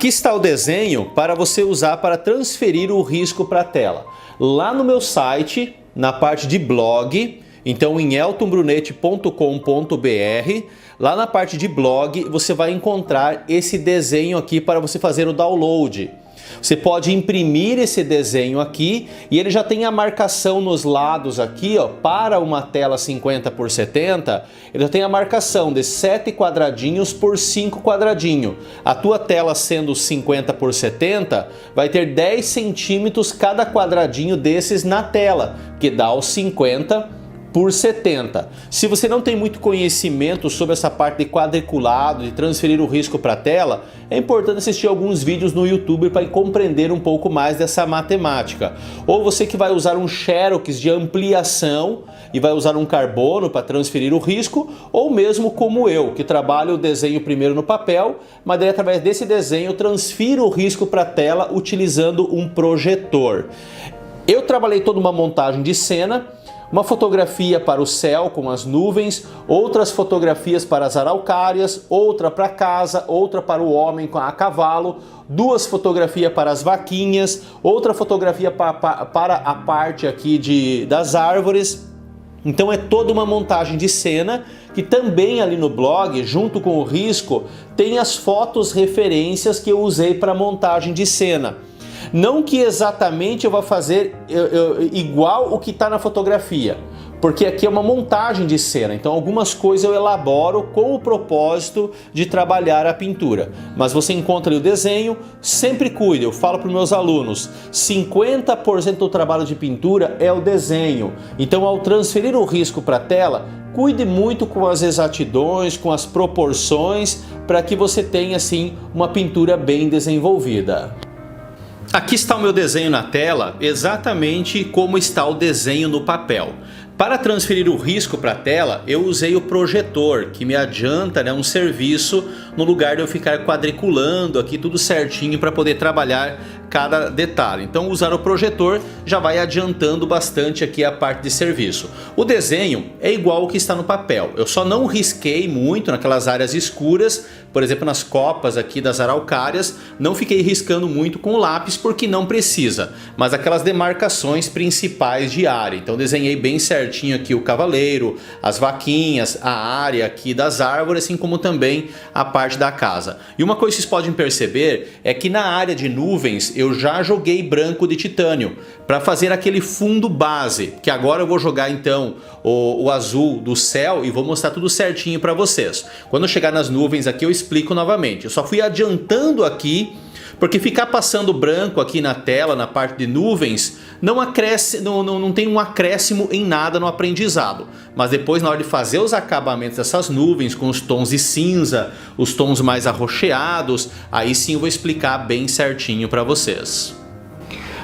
Aqui está o desenho para você usar para transferir o risco para a tela. Lá no meu site, na parte de blog, então em eltonbrunetti.com.br, lá na parte de blog você vai encontrar esse desenho aqui para você fazer o download. Você pode imprimir esse desenho aqui e ele já tem a marcação nos lados aqui, ó, para uma tela 50 por 70, ele já tem a marcação de 7 quadradinhos por 5 quadradinhos. A tua tela sendo 50 por 70, vai ter 10 centímetros cada quadradinho desses na tela, que dá os 50 por 70. Se você não tem muito conhecimento sobre essa parte de quadriculado, de transferir o risco para a tela, é importante assistir alguns vídeos no YouTube para compreender um pouco mais dessa matemática. Ou você que vai usar um Xerox de ampliação e vai usar um carbono para transferir o risco, ou mesmo como eu, que trabalho o desenho primeiro no papel, mas daí através desse desenho eu transfiro o risco para a tela utilizando um projetor. Eu trabalhei toda uma montagem de cena, uma fotografia para o céu com as nuvens, outras fotografias para as araucárias, outra para casa, outra para o homem a cavalo, duas fotografias para as vaquinhas, outra fotografia para a parte aqui das árvores. Então é toda uma montagem de cena que também ali no blog, junto com o risco, tem as fotos referências que eu usei para montagem de cena. Não que exatamente eu vá fazer igual o que está na fotografia, porque aqui é uma montagem de cena, então algumas coisas eu elaboro com o propósito de trabalhar a pintura. Mas você encontra ali o desenho, sempre cuide, eu falo para os meus alunos, 50% do trabalho de pintura é o desenho. Então ao transferir o risco para a tela, cuide muito com as exatidões, com as proporções, para que você tenha assim uma pintura bem desenvolvida. Aqui está o meu desenho na tela, exatamente como está o desenho no papel. Para transferir o risco para a tela, eu usei o projetor, que me adianta, né, um serviço no lugar de eu ficar quadriculando aqui tudo certinho para poder trabalhar cada detalhe. Então usar o projetor já vai adiantando bastante aqui a parte de serviço. O desenho é igual ao que está no papel, eu só não risquei muito naquelas áreas escuras, por exemplo nas copas aqui das araucárias, não fiquei riscando muito com o lápis porque não precisa, mas aquelas demarcações principais de área. Então desenhei bem certinho aqui o cavaleiro, as vaquinhas, a área aqui das árvores, assim como também a parte da casa. E uma coisa que vocês podem perceber é que na área de nuvens eu já joguei branco de titânio para fazer aquele fundo base, que agora eu vou jogar então o azul do céu e vou mostrar tudo certinho para vocês. Quando eu chegar nas nuvens aqui eu explico novamente. Eu só fui adiantando aqui, porque ficar passando branco aqui na tela, na parte de nuvens, não tem um acréscimo em nada no aprendizado. Mas depois, na hora de fazer os acabamentos dessas nuvens, com os tons de cinza, os tons mais arroxeados, aí sim eu vou explicar bem certinho para vocês.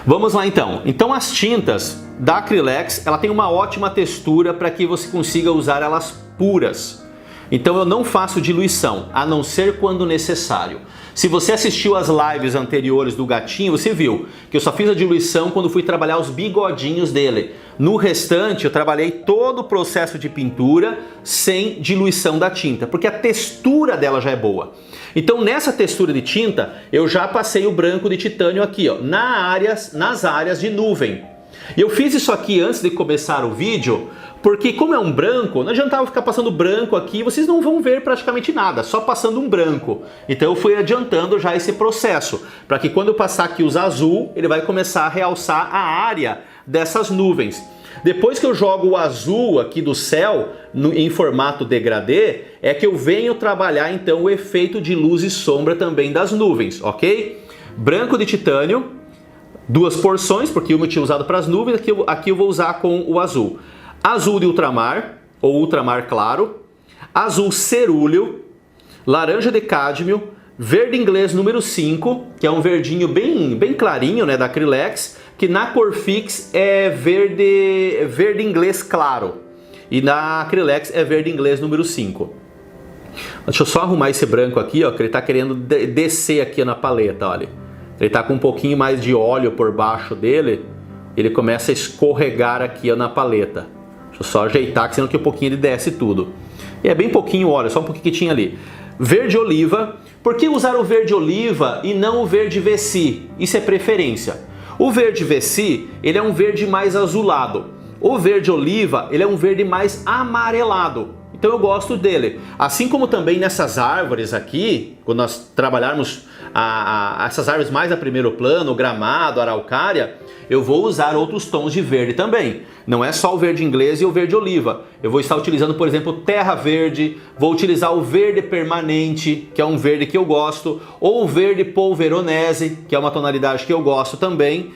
Vamos lá então. Então as tintas da Acrylex, ela tem uma ótima textura para que você consiga usar elas puras. Então eu não faço diluição, a não ser quando necessário. Se você assistiu às lives anteriores do gatinho, você viu que eu só fiz a diluição quando fui trabalhar os bigodinhos dele. No restante eu trabalhei todo o processo de pintura sem diluição da tinta, porque a textura dela já é boa. Então nessa textura de tinta eu já passei o branco de titânio aqui, ó, nas áreas de nuvem. E eu fiz isso aqui antes de começar o vídeo, porque como é um branco, não adiantava ficar passando branco aqui, vocês não vão ver praticamente nada, só passando um branco. Então eu fui adiantando já esse processo, para que quando eu passar aqui os azul, ele vai começar a realçar a área dessas nuvens. Depois que eu jogo o azul aqui do céu em formato degradê, é que eu venho trabalhar então o efeito de luz e sombra também das nuvens, ok? Branco de titânio, duas porções, porque uma eu tinha usado para as nuvens, aqui eu vou usar com o azul. Azul de ultramar, ou ultramar claro, azul cerúleo, laranja de cádmio, verde inglês número 5, que é um verdinho bem clarinho, né, da Acrylex, que na Corfix é verde inglês claro, e na Acrylex é verde inglês número 5. Deixa eu só arrumar esse branco aqui, ó, que ele está querendo descer aqui na paleta, olha. Ele está com um pouquinho mais de óleo por baixo dele, ele começa a escorregar aqui, ó, na paleta. Deixa eu só ajeitar, que senão que um pouquinho ele desce tudo. E é bem pouquinho óleo, só um pouquinho que tinha ali. verde oliva. Por que usar o verde oliva e não o verde VC? Isso é preferência. O verde VC, ele é um verde mais azulado. O verde oliva, ele é um verde mais amarelado. Então eu gosto dele. Assim como também nessas árvores aqui, quando nós trabalharmos essas árvores mais a primeiro plano, o gramado, a araucária, eu vou usar outros tons de verde também. Não é só o verde inglês e o verde oliva. Eu vou estar utilizando, por exemplo, terra verde, vou utilizar o verde permanente, que é um verde que eu gosto, ou o verde polveronese, que é uma tonalidade que eu gosto também.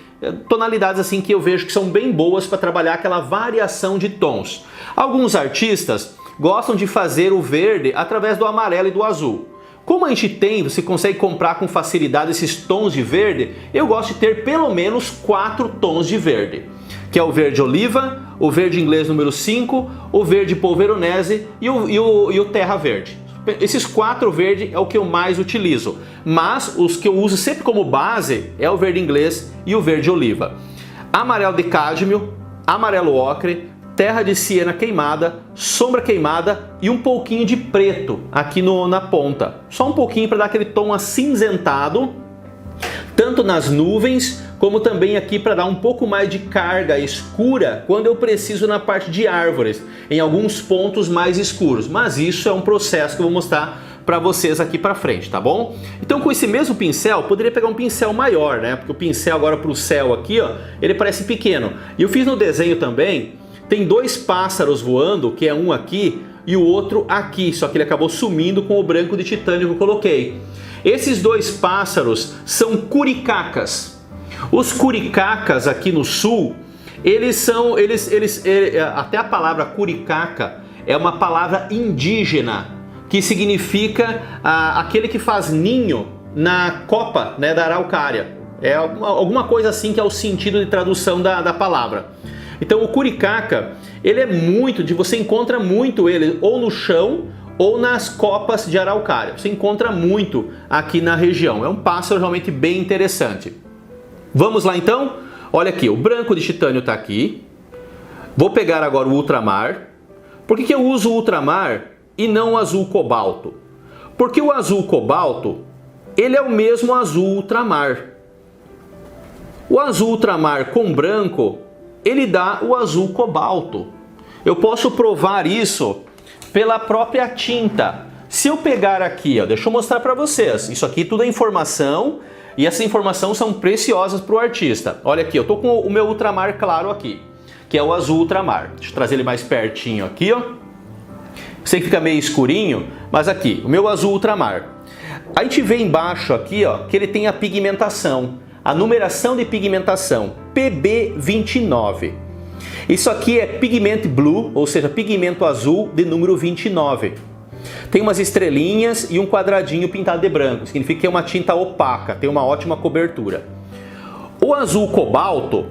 Tonalidades assim que eu vejo que são bem boas para trabalhar aquela variação de tons. Alguns artistas gostam de fazer o verde através do amarelo e do azul. Como a gente tem, você consegue comprar com facilidade esses tons de verde, eu gosto de ter pelo menos 4 tons de verde, que é o verde oliva, o verde inglês número 5, o verde polveronese e o terra verde. Esses 4 verdes é o que eu mais utilizo, mas os que eu uso sempre como base é o verde inglês e o verde oliva. Amarelo de cádmio, amarelo ocre, terra de siena queimada, sombra queimada e um pouquinho de preto aqui na ponta. Só um pouquinho para dar aquele tom acinzentado, tanto nas nuvens como também aqui para dar um pouco mais de carga escura quando eu preciso na parte de árvores, em alguns pontos mais escuros. Mas isso é um processo que eu vou mostrar para vocês aqui para frente, tá bom? Então com esse mesmo pincel, poderia pegar um pincel maior, né? Porque o pincel agora para o céu aqui, ó, ele parece pequeno. E eu fiz no desenho também. Tem 2 pássaros voando, que é um aqui e o outro aqui, só que ele acabou sumindo com o branco de titânio que eu coloquei. Esses 2 pássaros são curicacas. Os curicacas aqui no sul, até a palavra curicaca é uma palavra indígena, que significa aquele que faz ninho na copa, né, da araucária. É alguma coisa assim que é o sentido de tradução da palavra. Então o curicaca, ele é você encontra muito ele ou no chão ou nas copas de araucária. Você encontra muito aqui na região. É um pássaro realmente bem interessante. Vamos lá então? Olha aqui, o branco de titânio está aqui. Vou pegar agora o ultramar. Por que eu uso o ultramar e não o azul cobalto? Porque o azul cobalto, ele é o mesmo azul ultramar. O azul ultramar com branco, ele dá o azul cobalto. Eu posso provar isso pela própria tinta. Se eu pegar aqui, ó, deixa eu mostrar para vocês. Isso aqui tudo é informação e essa informação são preciosas para o artista. Olha aqui, eu tô com o meu ultramar claro aqui, que é o azul ultramar. Deixa eu trazer ele mais pertinho aqui, ó. Sei que fica meio escurinho, mas aqui, o meu azul ultramar. A gente vê embaixo aqui, ó, que ele tem a pigmentação. A numeração de pigmentação, PB29. Isso aqui é Pigment Blue, ou seja, pigmento azul de número 29. Tem umas estrelinhas e um quadradinho pintado de branco, significa que é uma tinta opaca, tem uma ótima cobertura. O azul cobalto,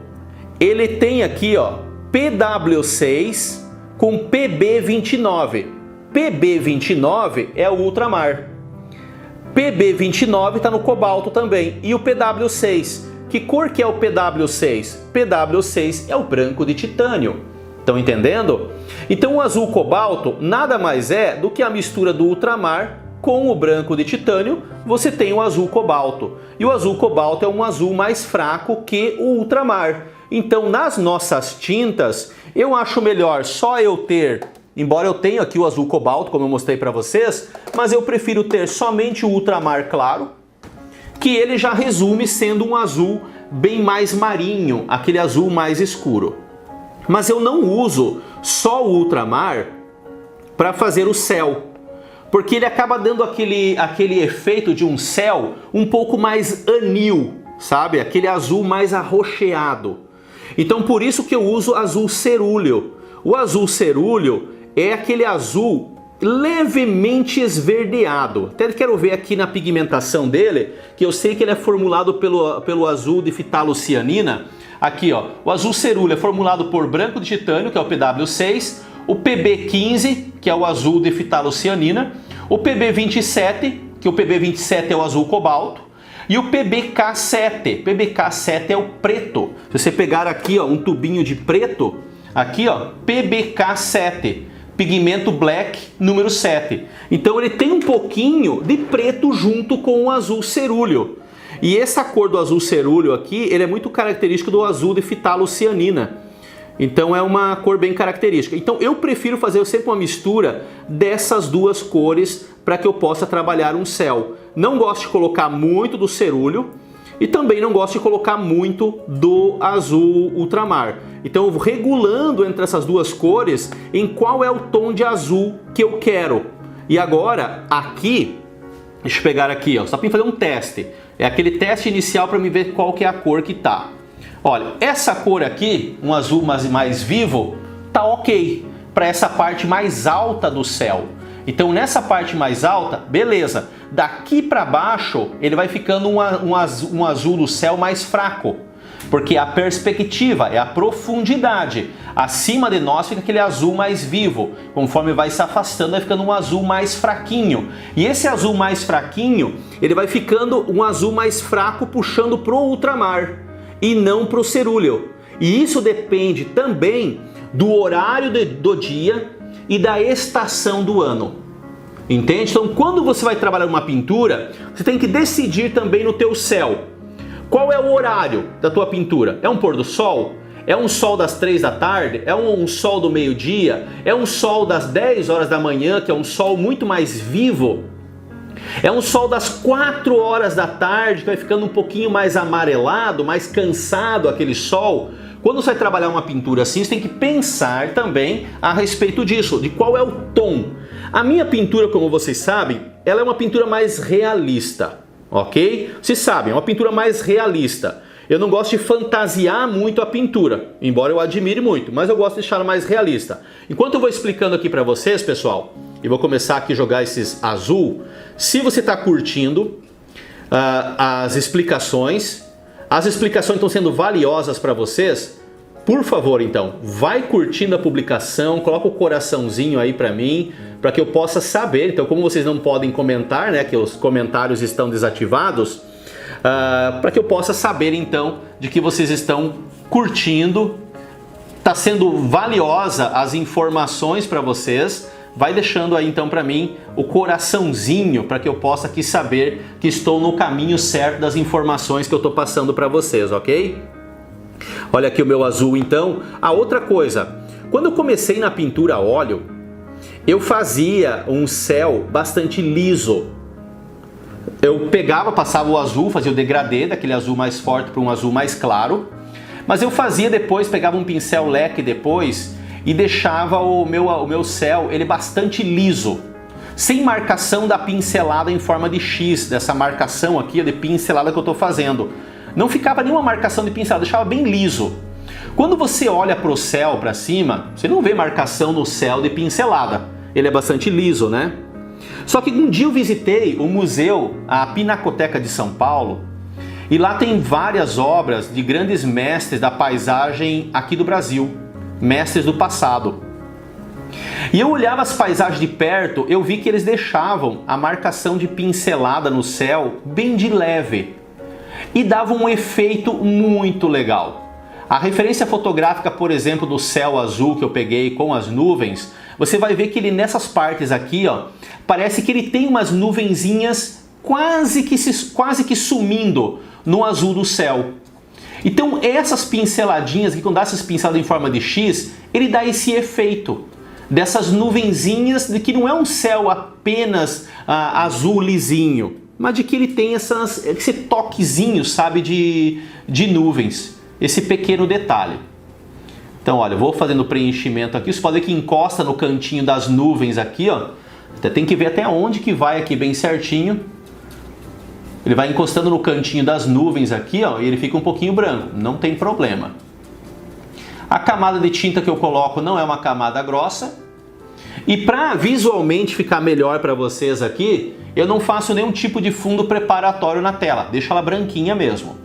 ele tem aqui, ó, PW6 com PB29. PB29 é o ultramar. PB29 está no cobalto também. E o PW6. Que cor que é o PW6? PW6 é o branco de titânio. Estão entendendo? Então o azul cobalto nada mais é do que a mistura do ultramar com o branco de titânio. Você tem o azul cobalto. E o azul cobalto é um azul mais fraco que o ultramar. Então nas nossas tintas, eu acho melhor só eu ter... Embora eu tenha aqui o azul cobalto, como eu mostrei para vocês, mas eu prefiro ter somente o ultramar claro, que ele já resume sendo um azul bem mais marinho, aquele azul mais escuro. Mas eu não uso só o ultramar para fazer o céu, porque ele acaba dando aquele efeito de um céu um pouco mais anil, sabe? Aquele azul mais arroxeado. Então por isso que eu uso azul cerúleo. O azul cerúleo é aquele azul levemente esverdeado. Até quero ver aqui na pigmentação dele, que eu sei que ele é formulado pelo azul de fitalocianina. Aqui, ó, o azul cerúleo é formulado por branco de titânio, que é o PW6, o PB15, que é o azul de fitalocianina, o PB27, que o PB27 é o azul cobalto, e o PBK7. PBK7 é o preto. Se você pegar aqui, ó, um tubinho de preto, aqui, ó, PBK7. pigmento black número 7. Então ele tem um pouquinho de preto junto com o azul cerúleo. E essa cor do azul cerúleo aqui, ele é muito característico do azul de fitalo-cianina. Então é uma cor bem característica. Então eu prefiro fazer sempre uma mistura dessas duas cores para que eu possa trabalhar um céu. Não gosto de colocar muito do cerúleo e também não gosto de colocar muito do azul ultramar. Então eu vou regulando entre essas duas cores em qual é o tom de azul que eu quero. E agora aqui, deixa eu pegar aqui, ó, só para fazer um teste. É aquele teste inicial para me ver qual que é a cor que tá. Olha, essa cor aqui, um azul mais vivo, tá ok para essa parte mais alta do céu. Então nessa parte mais alta, beleza. Daqui para baixo, ele vai ficando um azul do céu mais fraco. Porque a perspectiva é a profundidade. Acima de nós fica aquele azul mais vivo. Conforme vai se afastando, vai ficando um azul mais fraquinho. E esse azul mais fraquinho, ele vai ficando um azul mais fraco puxando pro ultramar e não pro cerúleo. E isso depende também do horário do dia e da estação do ano. Entende? Então quando você vai trabalhar uma pintura, você tem que decidir também no teu céu. Qual é o horário da tua pintura? É um pôr do sol? É um sol das 3 da tarde? É um sol do meio-dia? É um sol das 10 horas da manhã, que é um sol muito mais vivo? É um sol das 4 horas da tarde, que vai ficando um pouquinho mais amarelado, mais cansado aquele sol? Quando você vai trabalhar uma pintura assim, você tem que pensar também a respeito disso, de qual é o tom. A minha pintura, como vocês sabem, ela é uma pintura mais realista, ok? Vocês sabem, é uma pintura mais realista. Eu não gosto de fantasiar muito a pintura, embora eu admire muito, mas eu gosto de deixá-la mais realista. Enquanto eu vou explicando aqui para vocês, pessoal, e vou começar aqui a jogar esses azul, se você está curtindo as explicações estão sendo valiosas para vocês, por favor, então, vai curtindo a publicação, coloca o coraçãozinho aí para mim, para que eu possa saber. Então, como vocês não podem comentar, né, que os comentários estão desativados, para que eu possa saber, então, de que vocês estão curtindo, está sendo valiosa as informações para vocês. Vai deixando aí, então, para mim, o coraçãozinho, para que eu possa aqui saber que estou no caminho certo das informações que eu estou passando para vocês, ok? Olha aqui o meu azul, então. A outra coisa, quando eu comecei na pintura a óleo, eu fazia um céu bastante liso. Eu pegava, passava o azul, fazia o degradê daquele azul mais forte para um azul mais claro. Mas eu fazia depois, pegava um pincel leque depois e deixava o meu céu ele bastante liso. Sem marcação da pincelada em forma de X, dessa marcação aqui de pincelada que eu estou fazendo. Não ficava nenhuma marcação de pincelada, deixava bem liso. Quando você olha para o céu, para cima, você não vê marcação no céu de pincelada. Ele é bastante liso, né? Só que um dia eu visitei o museu, a Pinacoteca de São Paulo, e lá tem várias obras de grandes mestres da paisagem aqui do Brasil, mestres do passado. E eu olhava as paisagens de perto, eu vi que eles deixavam a marcação de pincelada no céu bem de leve. E dava um efeito muito legal. A referência fotográfica, por exemplo, do céu azul que eu peguei com as nuvens, você vai ver que ele nessas partes aqui, ó, parece que ele tem umas nuvenzinhas quase que sumindo no azul do céu. Então essas pinceladinhas, quando dá essas pinceladas em forma de X, ele dá esse efeito dessas nuvenzinhas, de que não é um céu apenas azul lisinho, mas de que ele tem esse toquezinho, sabe, de nuvens, esse pequeno detalhe. Então, olha, eu vou fazendo o preenchimento aqui, você pode ver que encosta no cantinho das nuvens aqui, ó. Até tem que ver até onde que vai aqui bem certinho. Ele vai encostando no cantinho das nuvens aqui, ó, e ele fica um pouquinho branco, não tem problema. A camada de tinta que eu coloco não é uma camada grossa. E para visualmente ficar melhor para vocês aqui, eu não faço nenhum tipo de fundo preparatório na tela, deixo ela branquinha mesmo.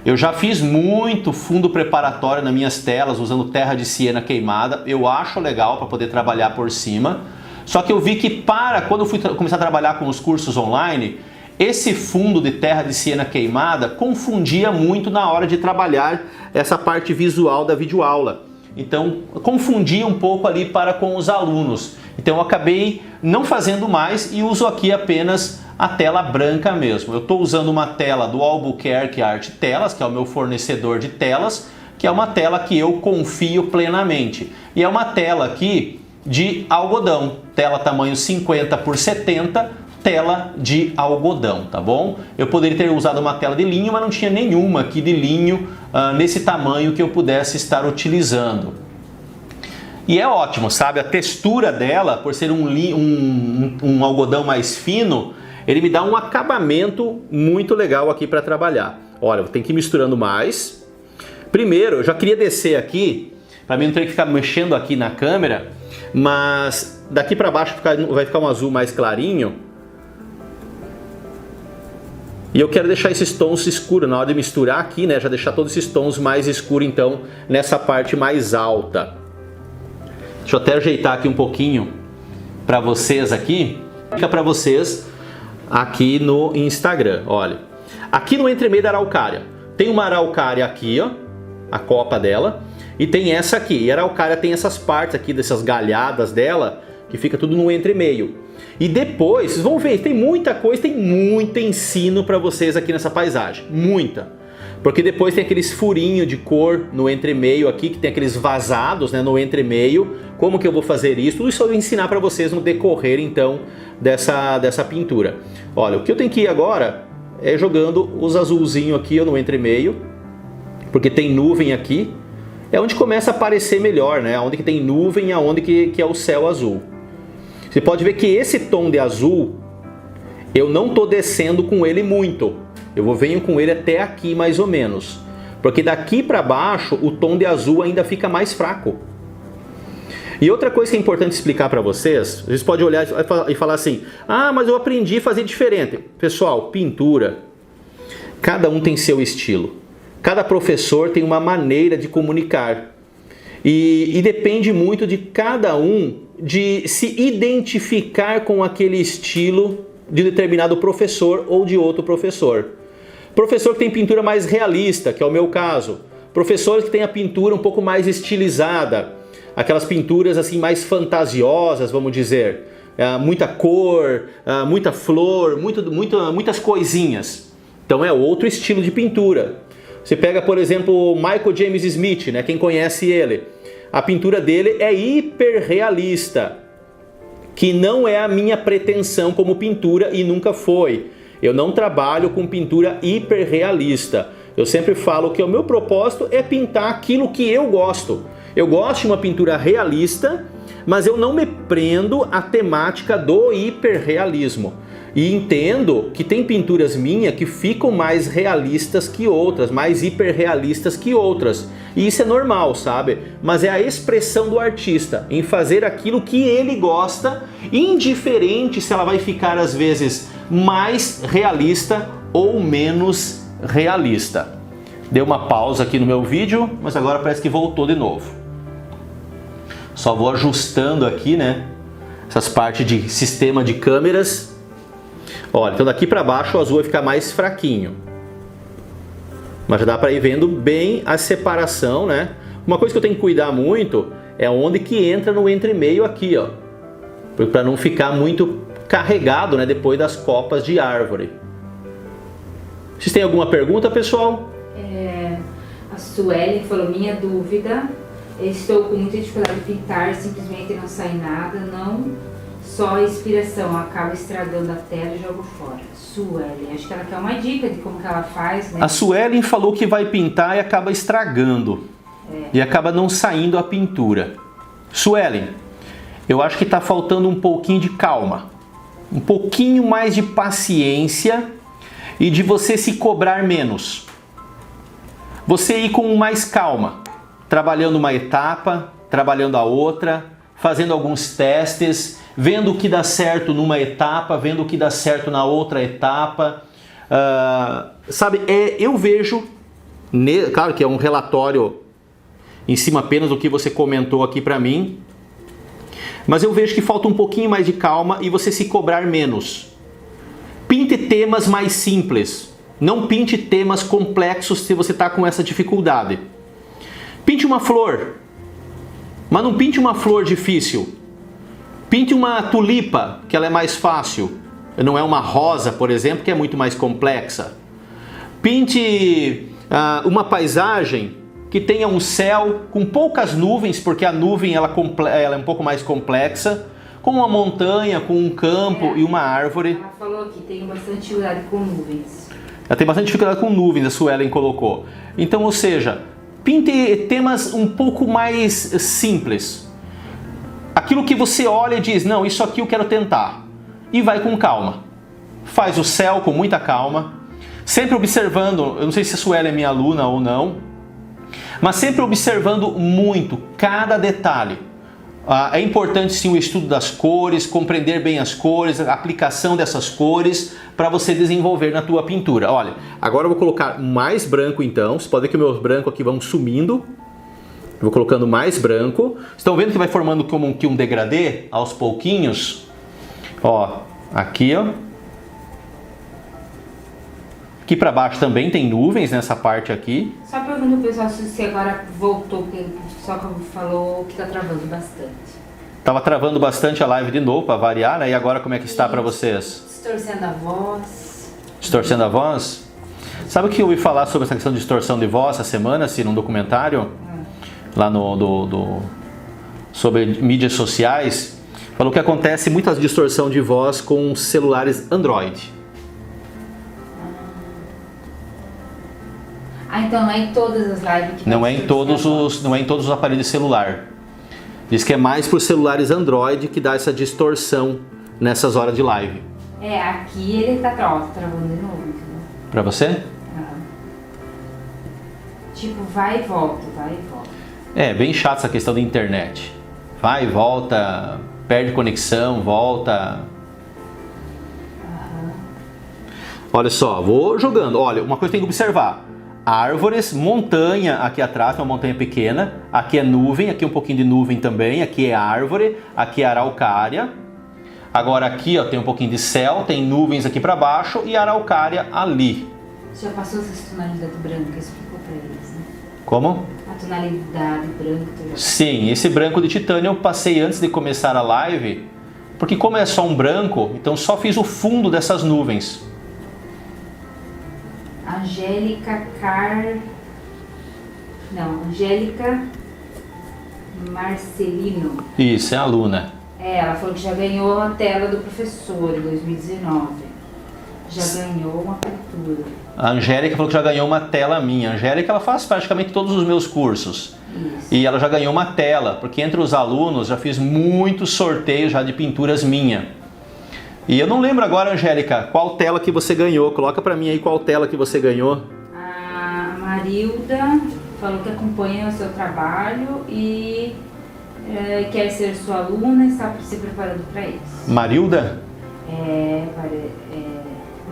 Eu já fiz muito fundo preparatório nas minhas telas usando terra de siena queimada, eu acho legal para poder trabalhar por cima. Só que eu vi que quando eu fui começar a trabalhar com os cursos online, esse fundo de terra de siena queimada confundia muito na hora de trabalhar essa parte visual da videoaula. Então confundia um pouco ali com os alunos. Então eu acabei não fazendo mais e uso aqui apenas a tela branca mesmo. Eu estou usando uma tela do Albuquerque Art Telas, que é o meu fornecedor de telas, que é uma tela que eu confio plenamente. E é uma tela aqui de algodão, tela tamanho 50 por 70, tela de algodão, tá bom? Eu poderia ter usado uma tela de linho, mas não tinha nenhuma aqui de linho nesse tamanho que eu pudesse estar utilizando. E é ótimo, sabe? A textura dela, por ser um algodão mais fino, ele me dá um acabamento muito legal aqui para trabalhar. Olha, eu tenho que ir misturando mais. Primeiro, eu já queria descer aqui, para mim não ter que ficar mexendo aqui na câmera, mas daqui para baixo vai ficar um azul mais clarinho. E eu quero deixar esses tons escuros, na hora de misturar aqui, né? Já deixar todos esses tons mais escuros, então, nessa parte mais alta. Deixa eu até ajeitar aqui um pouquinho para vocês aqui. Fica para vocês aqui no Instagram, olha. Aqui no entremeio da araucária, tem uma araucária aqui, ó, a copa dela, e tem essa aqui. E a araucária tem essas partes aqui, dessas galhadas dela, que fica tudo no entremeio. E depois, vocês vão ver, tem muita coisa, tem muito ensino para vocês aqui nessa paisagem, muita. Porque depois tem aqueles furinhos de cor no entremeio aqui, que tem aqueles vazados, né, no entremeio. Como que eu vou fazer isso? Tudo isso eu vou ensinar para vocês no decorrer, então, dessa pintura. Olha, o que eu tenho que ir agora é jogando os azulzinhos aqui no entremeio, porque tem nuvem aqui. É onde começa a aparecer melhor, né? Onde que tem nuvem, aonde que é o céu azul. Você pode ver que esse tom de azul, eu não estou descendo com ele muito. Eu venho com ele até aqui mais ou menos. Porque daqui para baixo o tom de azul ainda fica mais fraco. E outra coisa que é importante explicar para vocês, vocês podem olhar e falar assim: ah, mas eu aprendi a fazer diferente. Pessoal, pintura, cada um tem seu estilo. Cada professor tem uma maneira de comunicar. E depende muito de cada um de se identificar com aquele estilo de determinado professor ou de outro professor. Professor que tem pintura mais realista, que é o meu caso. Professores que tem a pintura um pouco mais estilizada. Aquelas pinturas assim mais fantasiosas, vamos dizer. Muita cor, muita flor, muitas coisinhas. Então é outro estilo de pintura. Você pega, por exemplo, Michael James Smith, né? Quem conhece ele. A pintura dele é hiperrealista, que não é a minha pretensão como pintura e nunca foi. Eu não trabalho com pintura hiperrealista. Eu sempre falo que o meu propósito é pintar aquilo que eu gosto. Eu gosto de uma pintura realista, mas eu não me prendo à temática do hiperrealismo. E entendo que tem pinturas minhas que ficam mais realistas que outras, mais hiperrealistas que outras. E isso é normal, sabe? Mas é a expressão do artista em fazer aquilo que ele gosta, indiferente se ela vai ficar às vezes mais realista ou menos realista. Deu uma pausa aqui no meu vídeo, mas agora parece que voltou de novo. Só vou ajustando aqui, né? Essas partes de sistema de câmeras. Olha, então daqui para baixo o azul vai ficar mais fraquinho. Mas já dá para ir vendo bem a separação, né? Uma coisa que eu tenho que cuidar muito é onde que entra no entremeio aqui, ó. Para não ficar muito carregado, né, depois das copas de árvore. Vocês têm alguma pergunta, pessoal? A Sueli falou: minha dúvida, estou com muita dificuldade de pintar, simplesmente não sai nada, não só a inspiração, acaba estragando a tela e jogo fora. Sueli, acho que ela quer uma dica de como que ela faz, né? A Sueli falou que vai pintar e acaba estragando. E acaba não saindo a pintura. Sueli, eu acho que está faltando um pouquinho de calma. Um pouquinho mais de paciência e de você se cobrar menos. Você ir com mais calma, trabalhando uma etapa, trabalhando a outra, fazendo alguns testes, vendo o que dá certo numa etapa, vendo o que dá certo na outra etapa. Sabe, eu vejo, claro que é um relatório em cima apenas do que você comentou aqui para mim, mas eu vejo que falta um pouquinho mais de calma e você se cobrar menos. Pinte temas mais simples, não pinte temas complexos se você está com essa dificuldade. Pinte uma flor, mas não pinte uma flor difícil. Pinte uma tulipa, que ela é mais fácil. Não é uma rosa, por exemplo, que é muito mais complexa. Pinte uma paisagem que tenha um céu com poucas nuvens, porque a nuvem ela é um pouco mais complexa, com uma montanha, com um campo e uma árvore. Ela falou que tem bastante dificuldade com nuvens. Ela tem bastante dificuldade com nuvens, a Suelen colocou. Então, ou seja, pinte temas um pouco mais simples. Aquilo que você olha e diz, não, isso aqui eu quero tentar. E vai com calma. Faz o céu com muita calma. Sempre observando, eu não sei se a Suelen é minha aluna ou não, mas sempre observando muito cada detalhe. É importante sim o estudo das cores, compreender bem as cores, a aplicação dessas cores para você desenvolver na tua pintura. Olha, agora eu vou colocar mais branco então, você pode ver que meus brancos aqui vão sumindo. Eu vou colocando mais branco. Estão vendo que vai formando como que um degradê aos pouquinhos? Ó, aqui ó. Aqui para baixo também tem nuvens nessa parte aqui. Só pergunto pro pessoal se agora voltou, porque o pessoal falou que tá travando bastante. Tava travando bastante a live de novo, para variar, né? E agora como é que está para vocês? Distorcendo a voz. Distorcendo a voz? Sabe o que eu ouvi falar sobre essa questão de distorção de voz essa semana, assim, num documentário? Lá sobre mídias sociais, falou que acontece muita distorção de voz com celulares Android. Então não é em todas as lives que não é em todos os aparelhos de celular. Diz que é mais para os celulares Android que dá essa distorção nessas horas de live. Aqui ele tá travando de novo, entendeu? Para você? Tipo, vai e volta, vai e volta. É bem chato essa questão da internet. Vai e volta, perde conexão, volta. Olha só, vou jogando. Olha, uma coisa que tem que observar. Árvores, montanha aqui atrás, uma montanha pequena. Aqui é nuvem, aqui um pouquinho de nuvem também. Aqui é árvore, aqui é araucária. Agora aqui ó, tem um pouquinho de céu, tem nuvens aqui para baixo e araucária ali. Você já passou essa tonalidade branca, explicou para eles, né? Como? A tonalidade branca. Sim, esse branco de titânio eu passei antes de começar a live, porque como é só um branco, então só fiz o fundo dessas nuvens. Angélica Marcelino. Isso, é a aluna. Ela falou que já ganhou a tela do professor em 2019. Já ganhou uma pintura. A Angélica falou que já ganhou uma tela minha. A Angélica ela faz praticamente todos os meus cursos. Isso. E ela já ganhou uma tela, porque entre os alunos já fiz muitos sorteios já de pinturas minha. E eu não lembro agora, Angélica, qual tela que você ganhou. Coloca pra mim aí qual tela que você ganhou. A Marilda falou que acompanha o seu trabalho e quer ser sua aluna e está se preparando para isso. Marilda?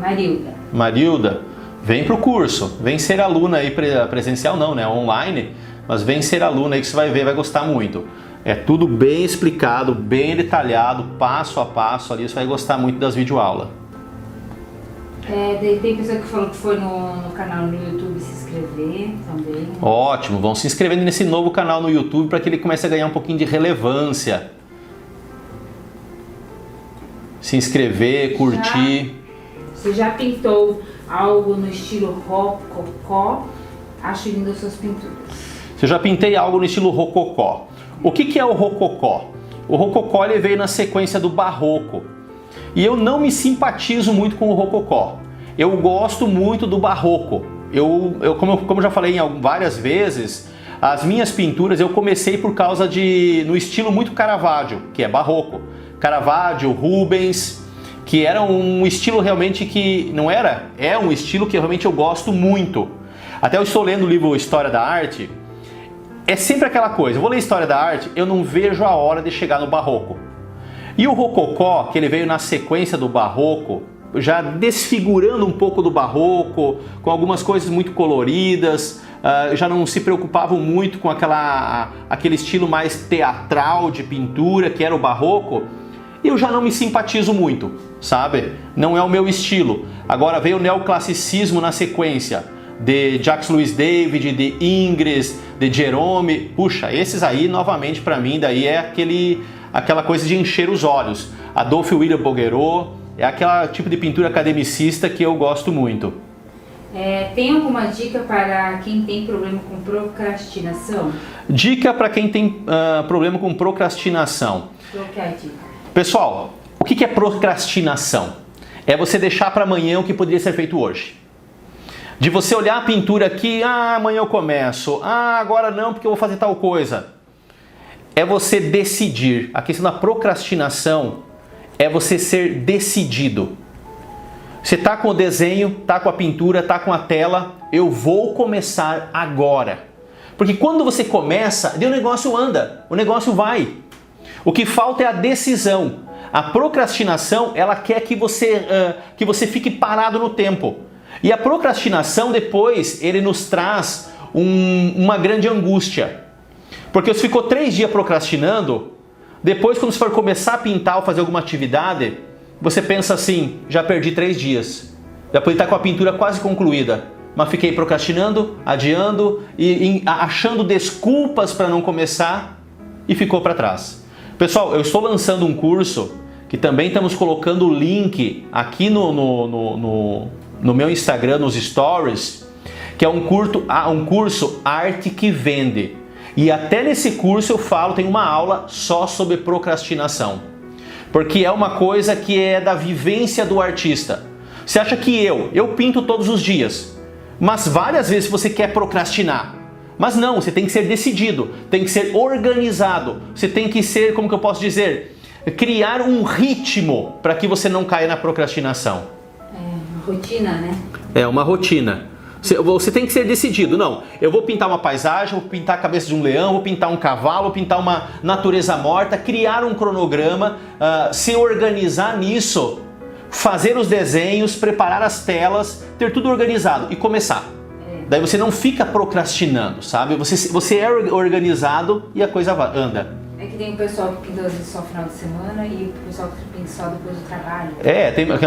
Marilda. Marilda, vem pro curso. Vem ser aluna aí, presencial não, né? Online. Mas vem ser aluna aí que você vai ver, vai gostar muito. É tudo bem explicado, bem detalhado, passo a passo ali, você vai gostar muito das videoaulas. Tem pessoa que falou que foi no canal no YouTube se inscrever também. Ótimo, vão se inscrevendo nesse novo canal no YouTube para que ele comece a ganhar um pouquinho de relevância. Se inscrever, curtir. Você já pintou algo no estilo rococó? Acho lindo as suas pinturas. Eu já pintei algo no estilo rococó. O que é o rococó? O rococó ele veio na sequência do barroco. E eu não me simpatizo muito com o rococó. Eu gosto muito do barroco. Como eu já falei várias vezes, as minhas pinturas eu comecei por causa no estilo muito Caravaggio, que é barroco. Caravaggio, Rubens, que era um estilo realmente que não era, é um estilo que realmente eu gosto muito. Até eu estou lendo o livro História da Arte. É sempre aquela coisa, eu vou ler História da Arte, eu não vejo a hora de chegar no barroco. E o rococó, que ele veio na sequência do barroco, já desfigurando um pouco do barroco, com algumas coisas muito coloridas, já não se preocupavam muito com aquele estilo mais teatral de pintura que era o barroco, e eu já não me simpatizo muito, sabe? Não é o meu estilo. Agora veio o neoclassicismo na sequência, de Jacques Louis David, de Ingres, de Jerome. Puxa, esses aí novamente para mim daí é aquela coisa de encher os olhos. Adolphe William Bouguereau é aquele tipo de pintura academicista que eu gosto muito. Tem alguma dica para quem tem problema com procrastinação? Dica para quem tem problema com procrastinação. Qual que é a dica? Pessoal, o que é procrastinação? É você deixar para amanhã o que poderia ser feito hoje. De você olhar a pintura aqui, amanhã eu começo, agora não porque eu vou fazer tal coisa. É você decidir. A questão da procrastinação é você ser decidido. Você tá com o desenho, tá com a pintura, tá com a tela, eu vou começar agora. Porque quando você começa, o negócio anda, o negócio vai. O que falta é a decisão. A procrastinação, ela quer que você fique parado no tempo. E a procrastinação depois, ele nos traz uma grande angústia. Porque você ficou 3 dias procrastinando, depois quando você for começar a pintar ou fazer alguma atividade, você pensa assim, já perdi 3 dias. Já podia estar com a pintura quase concluída, mas fiquei procrastinando, adiando e achando desculpas para não começar e ficou para trás. Pessoal, eu estou lançando um curso que também estamos colocando o link aqui no meu Instagram, nos stories, que é um curso Arte que Vende. E até nesse curso eu falo, tem uma aula só sobre procrastinação. Porque é uma coisa que é da vivência do artista. Você acha que eu pinto todos os dias, mas várias vezes você quer procrastinar. Mas não, você tem que ser decidido, tem que ser organizado, você tem que ser, como que eu posso dizer, criar um ritmo para que você não caia na procrastinação. Uma rotina, né? É uma rotina. Você tem que ser decidido. Não, eu vou pintar uma paisagem, vou pintar a cabeça de um leão, vou pintar um cavalo, vou pintar uma natureza morta, criar um cronograma, se organizar nisso, fazer os desenhos, preparar as telas, ter tudo organizado e começar. Daí você não fica procrastinando, sabe? Você é organizado e a coisa anda. É que tem o pessoal que pinta às vezes só no final de semana e o pessoal que pinta só depois do trabalho.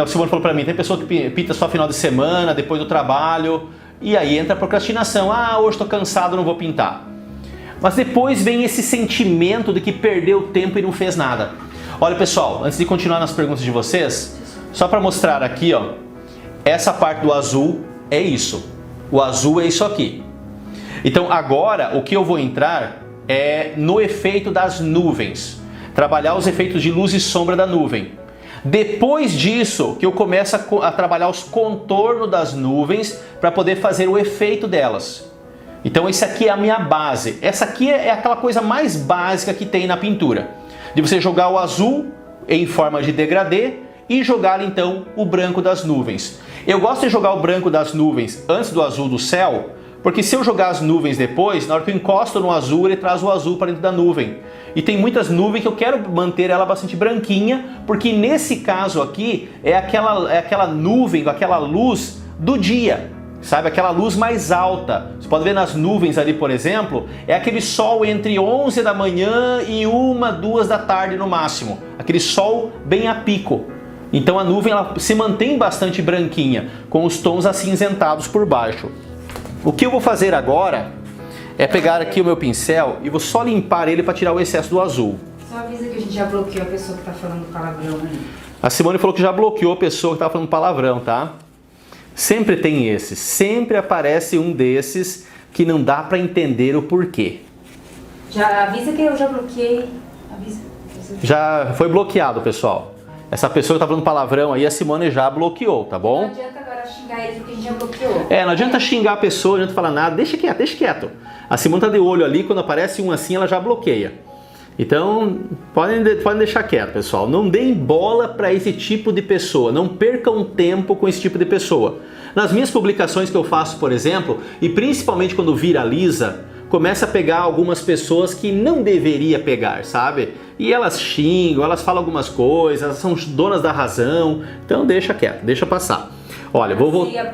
O Simone falou pra mim, tem pessoa que pinta só final de semana, depois do trabalho, e aí entra a procrastinação. Hoje estou cansado, não vou pintar. Mas depois vem esse sentimento de que perdeu tempo e não fez nada. Olha pessoal, antes de continuar nas perguntas de vocês, só para mostrar aqui, ó, essa parte do azul é isso. O azul é isso aqui. Então agora o que eu vou entrar é no efeito das nuvens. Trabalhar os efeitos de luz e sombra da nuvem. Depois disso que eu começo a trabalhar os contornos das nuvens para poder fazer o efeito delas. Então esse aqui é a minha base. Essa aqui é aquela coisa mais básica que tem na pintura. De você jogar o azul em forma de degradê e jogar então o branco das nuvens. Eu gosto de jogar o branco das nuvens antes do azul do céu, porque se eu jogar as nuvens depois, na hora que eu encosto no azul, ele traz o azul para dentro da nuvem. E tem muitas nuvens que eu quero manter ela bastante branquinha, porque nesse caso aqui é aquela nuvem, aquela luz do dia, sabe? Aquela luz mais alta. Você pode ver nas nuvens ali, por exemplo, é aquele sol entre 11 da manhã e 1, 2 da tarde no máximo. Aquele sol bem a pico. Então a nuvem ela se mantém bastante branquinha, com os tons acinzentados por baixo. O que eu vou fazer agora é pegar aqui o meu pincel e vou só limpar ele para tirar o excesso do azul. Só avisa que a gente já bloqueou a pessoa que está falando palavrão, né? A Simone falou que já bloqueou a pessoa que estava falando palavrão, tá? Sempre tem esses, sempre aparece um desses que não dá para entender o porquê. Já avisa que eu já bloqueei. Avisa. Já foi bloqueado, pessoal. Essa pessoa que tá falando palavrão aí, a Simone já bloqueou, tá bom? Não adianta agora xingar ele porque a gente já bloqueou. Não adianta xingar a pessoa, não adianta falar nada, deixa quieto, deixa quieto. A Simone tá de olho ali, quando aparece um assim, ela já bloqueia. Então, podem deixar quieto, pessoal. Não deem bola para esse tipo de pessoa, não percam tempo com esse tipo de pessoa. Nas minhas publicações que eu faço, por exemplo, e principalmente quando viraliza, começa a pegar algumas pessoas que não deveria pegar, sabe? E elas xingam, elas falam algumas coisas, elas são donas da razão, então deixa quieto, deixa passar. Olha,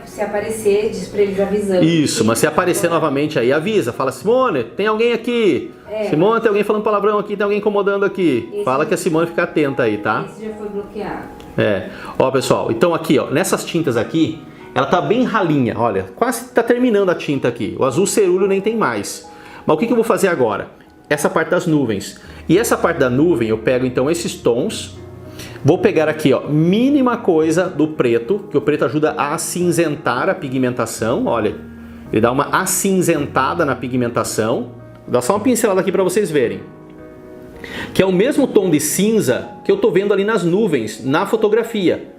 Se aparecer, diz pra eles avisando. Isso, mas se aparecer novamente aí, avisa, fala, Simone, tem alguém aqui. Simone, tem alguém falando palavrão aqui, tem alguém incomodando aqui. Fala que a Simone fica atenta aí, tá? Esse já foi bloqueado. Ó pessoal, então aqui ó, nessas tintas aqui, ela tá bem ralinha, olha, quase tá terminando a tinta aqui. O azul cerúleo nem tem mais. Mas o que eu vou fazer agora? Essa parte das nuvens. E essa parte da nuvem, eu pego então esses tons, vou pegar aqui, ó, mínima coisa do preto, que o preto ajuda a acinzentar a pigmentação, olha, ele dá uma acinzentada na pigmentação. Vou dar só uma pincelada aqui para vocês verem. Que é o mesmo tom de cinza que eu tô vendo ali nas nuvens, na fotografia.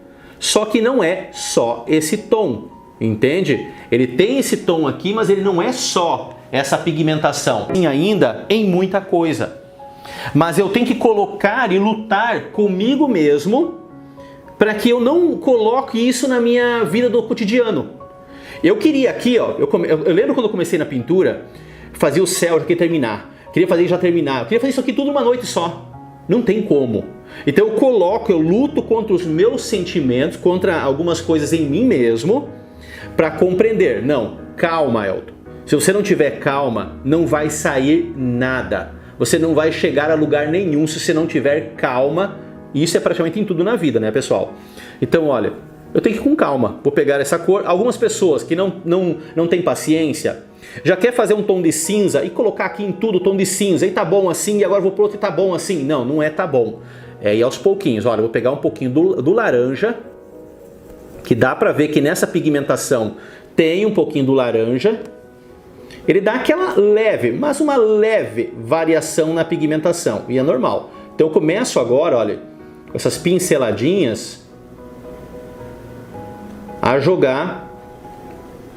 Só que não é só esse tom, entende? Ele tem esse tom aqui, mas ele não é só essa pigmentação. Tem ainda em muita coisa. Mas eu tenho que colocar e lutar comigo mesmo para que eu não coloque isso na minha vida do cotidiano. Eu queria aqui, ó, eu lembro quando eu comecei na pintura, fazia o céu, já queria terminar. Queria fazer e já terminar. Eu queria fazer isso aqui tudo numa noite só. Não tem como. Então eu luto contra os meus sentimentos, contra algumas coisas em mim mesmo, para compreender. Não, calma, Elton. Se você não tiver calma, não vai sair nada. Você não vai chegar a lugar nenhum se você não tiver calma. E isso é praticamente em tudo na vida, né, pessoal? Então, olha, eu tenho que ir com calma. Vou pegar essa cor. Algumas pessoas que não têm paciência, já quer fazer um tom de cinza e colocar aqui em tudo tom de cinza. E tá bom assim, e agora vou pro outro e tá bom assim. Não, não é tá bom. É ir aos pouquinhos. Olha, eu vou pegar um pouquinho do laranja, que dá pra ver que nessa pigmentação tem um pouquinho do laranja. Ele dá aquela leve, mas uma leve variação na pigmentação. E é normal. Então eu começo agora, olha, com essas pinceladinhas, a jogar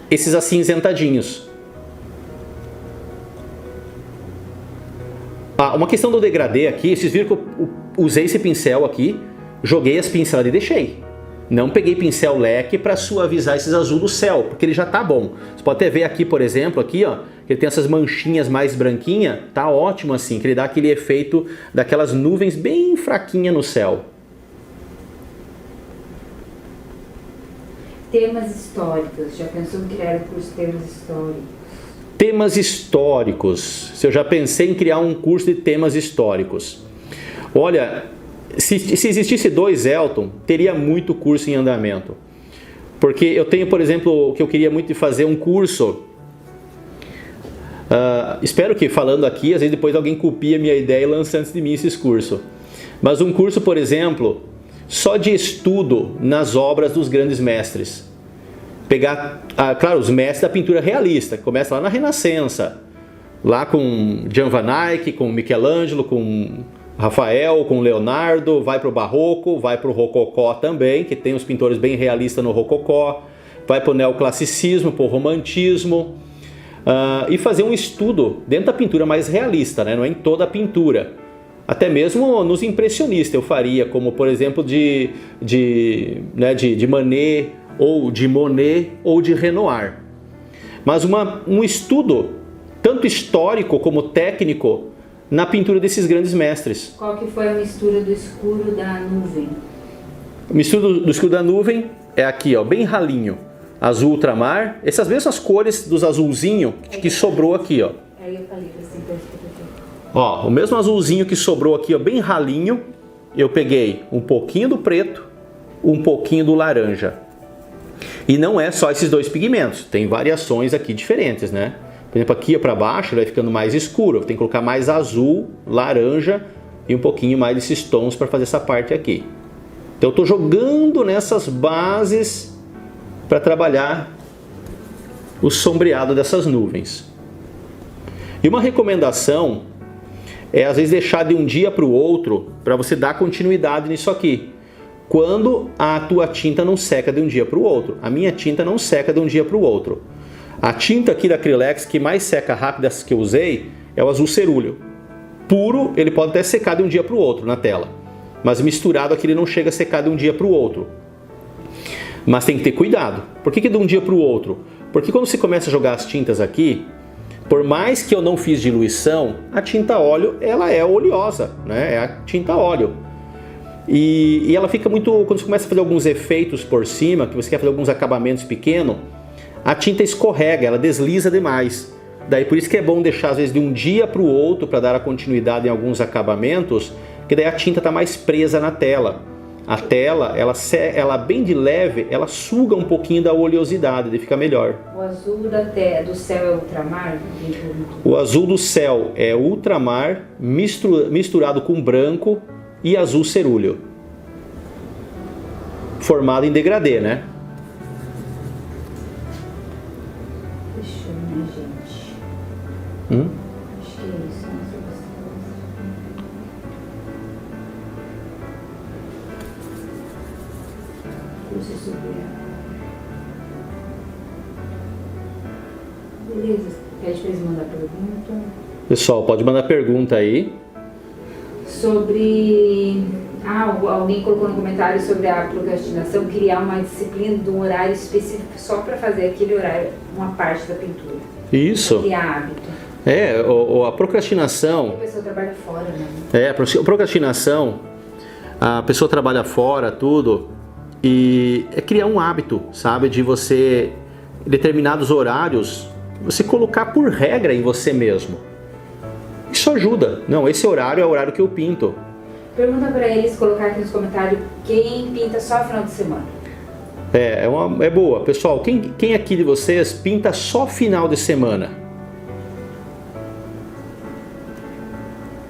esses acinzentadinhos. Uma questão do degradê aqui, vocês viram que eu usei esse pincel aqui, joguei as pinceladas e deixei. Não peguei pincel leque para suavizar esses azul do céu, porque ele já tá bom. Você pode até ver aqui, por exemplo, aqui, ó, que ele tem essas manchinhas mais branquinhas, tá ótimo assim, que ele dá aquele efeito daquelas nuvens bem fraquinhas no céu. Temas históricos, já pensou em criar um curso de temas históricos? Temas históricos, se eu já pensei em criar um curso de temas históricos. Olha, se existisse 2 Elton, teria muito curso em andamento. Porque eu tenho, por exemplo, que eu queria muito fazer um curso. Espero que falando aqui, às vezes depois alguém copia a minha ideia e lança antes de mim esses cursos. Mas um curso, por exemplo, só de estudo nas obras dos grandes mestres. Pegar, claro, os mestres da pintura realista, que começa lá na Renascença, lá com Jan van Eyck, com Michelangelo, com Rafael, com Leonardo, vai para o Barroco, vai para o Rococó também, que tem os pintores bem realistas no Rococó, vai para o Neoclassicismo, para o Romantismo, e fazer um estudo dentro da pintura mais realista, né? Não é em toda a pintura. Até mesmo nos impressionistas eu faria, como por exemplo de Manet, ou de Monet, ou de Renoir. Mas um estudo, tanto histórico como técnico, na pintura desses grandes mestres. Qual que foi a mistura do escuro da nuvem? A mistura do escuro da nuvem é aqui, ó, bem ralinho. Azul ultramar, essas mesmas cores dos azulzinho que sobrou aqui, ó. Aí eu falei assim, ó, o mesmo azulzinho que sobrou aqui, ó, bem ralinho, eu peguei um pouquinho do preto, um pouquinho do laranja. E não é só esses 2 pigmentos, tem variações aqui diferentes, né? Por exemplo, aqui para baixo vai ficando mais escuro, tem que colocar mais azul, laranja e um pouquinho mais desses tons para fazer essa parte aqui. Então eu estou jogando nessas bases para trabalhar o sombreado dessas nuvens. E uma recomendação é às vezes deixar de um dia para o outro para você dar continuidade nisso aqui. Quando a tua tinta não seca de um dia para o outro. A minha tinta não seca de um dia para o outro. A tinta aqui da Acrylex que mais seca rápido dessas que eu usei é o azul cerúleo. Puro, ele pode até secar de um dia para o outro na tela. Mas misturado aqui ele não chega a secar de um dia para o outro. Mas tem que ter cuidado. Por que de um dia para o outro? Porque quando você começa a jogar as tintas aqui, por mais que eu não fiz diluição, a tinta óleo ela é oleosa, né? É a tinta óleo. E ela fica muito... Quando você começa a fazer alguns efeitos por cima, que você quer fazer alguns acabamentos pequenos, a tinta escorrega, ela desliza demais. Daí por isso que é bom deixar às vezes de um dia para o outro para dar a continuidade em alguns acabamentos, que daí a tinta está mais presa na tela. a tela, ela bem de leve, ela suga um pouquinho da oleosidade, ele fica melhor. O azul do céu é ultramar? O azul do céu é ultramar misturado com branco e azul cerúleo. Formado em degradê, né? Deixa eu ver, gente. Acho que é isso. Não sei se você subir. Beleza. Pede para eles mandar pergunta. Pessoal, pode mandar pergunta aí. Sobre... alguém colocou no comentário sobre a procrastinação, criar uma disciplina de um horário específico só para fazer aquele horário, uma parte da pintura. Isso. Criar hábito. A procrastinação... A pessoa trabalha fora, né? A procrastinação, a pessoa trabalha fora, tudo, e é criar um hábito, sabe? De você, em determinados horários, você colocar por regra em você mesmo. Isso ajuda. Não, esse horário é o horário que eu pinto. Pergunta para eles colocar aqui nos comentários quem pinta só final de semana. É boa. Pessoal, quem aqui de vocês pinta só final de semana?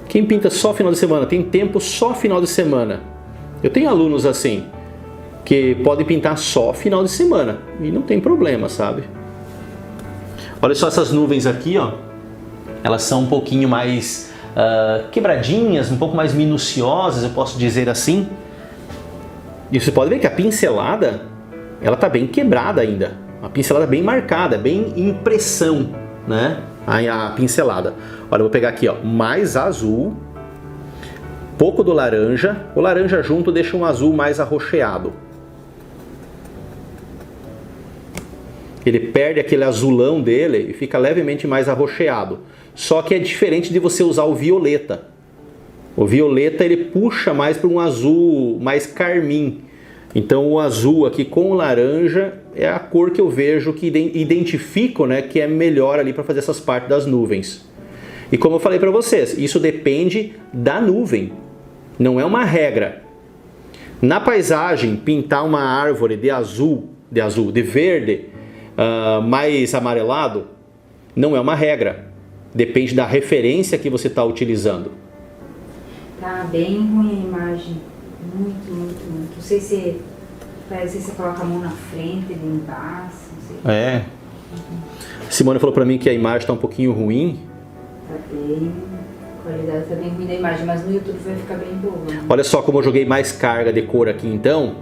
Quem pinta só final de semana? Tem tempo só final de semana? Eu tenho alunos assim, que podem pintar só final de semana. E não tem problema, sabe? Olha só essas nuvens aqui, ó. Elas são um pouquinho mais quebradinhas, um pouco mais minuciosas, eu posso dizer assim. E você pode ver que a pincelada, ela tá bem quebrada ainda. Uma pincelada bem marcada, bem impressão, né? A pincelada. Olha, eu vou pegar aqui, ó, mais azul, pouco do laranja. O laranja junto deixa um azul mais arroxeado. Ele perde aquele azulão dele e fica levemente mais arroxeado. Só que é diferente de você usar o violeta. O violeta ele puxa mais para um azul mais carmim. Então o azul aqui com o laranja é a cor que eu vejo, que identifico, né, que é melhor ali para fazer essas partes das nuvens. E como eu falei para vocês, isso depende da nuvem. Não é uma regra. Na paisagem, pintar uma árvore de verde, mais amarelado, não é uma regra. Depende da referência que você está utilizando. Tá bem ruim a imagem. Muito. Não sei se você coloca a mão na frente, ele embaixo, não sei. Simone falou para mim que a imagem está um pouquinho ruim. Tá bem... A qualidade tá bem ruim da imagem, mas no YouTube vai ficar bem boa. Né? Olha só como eu joguei mais carga de cor aqui então.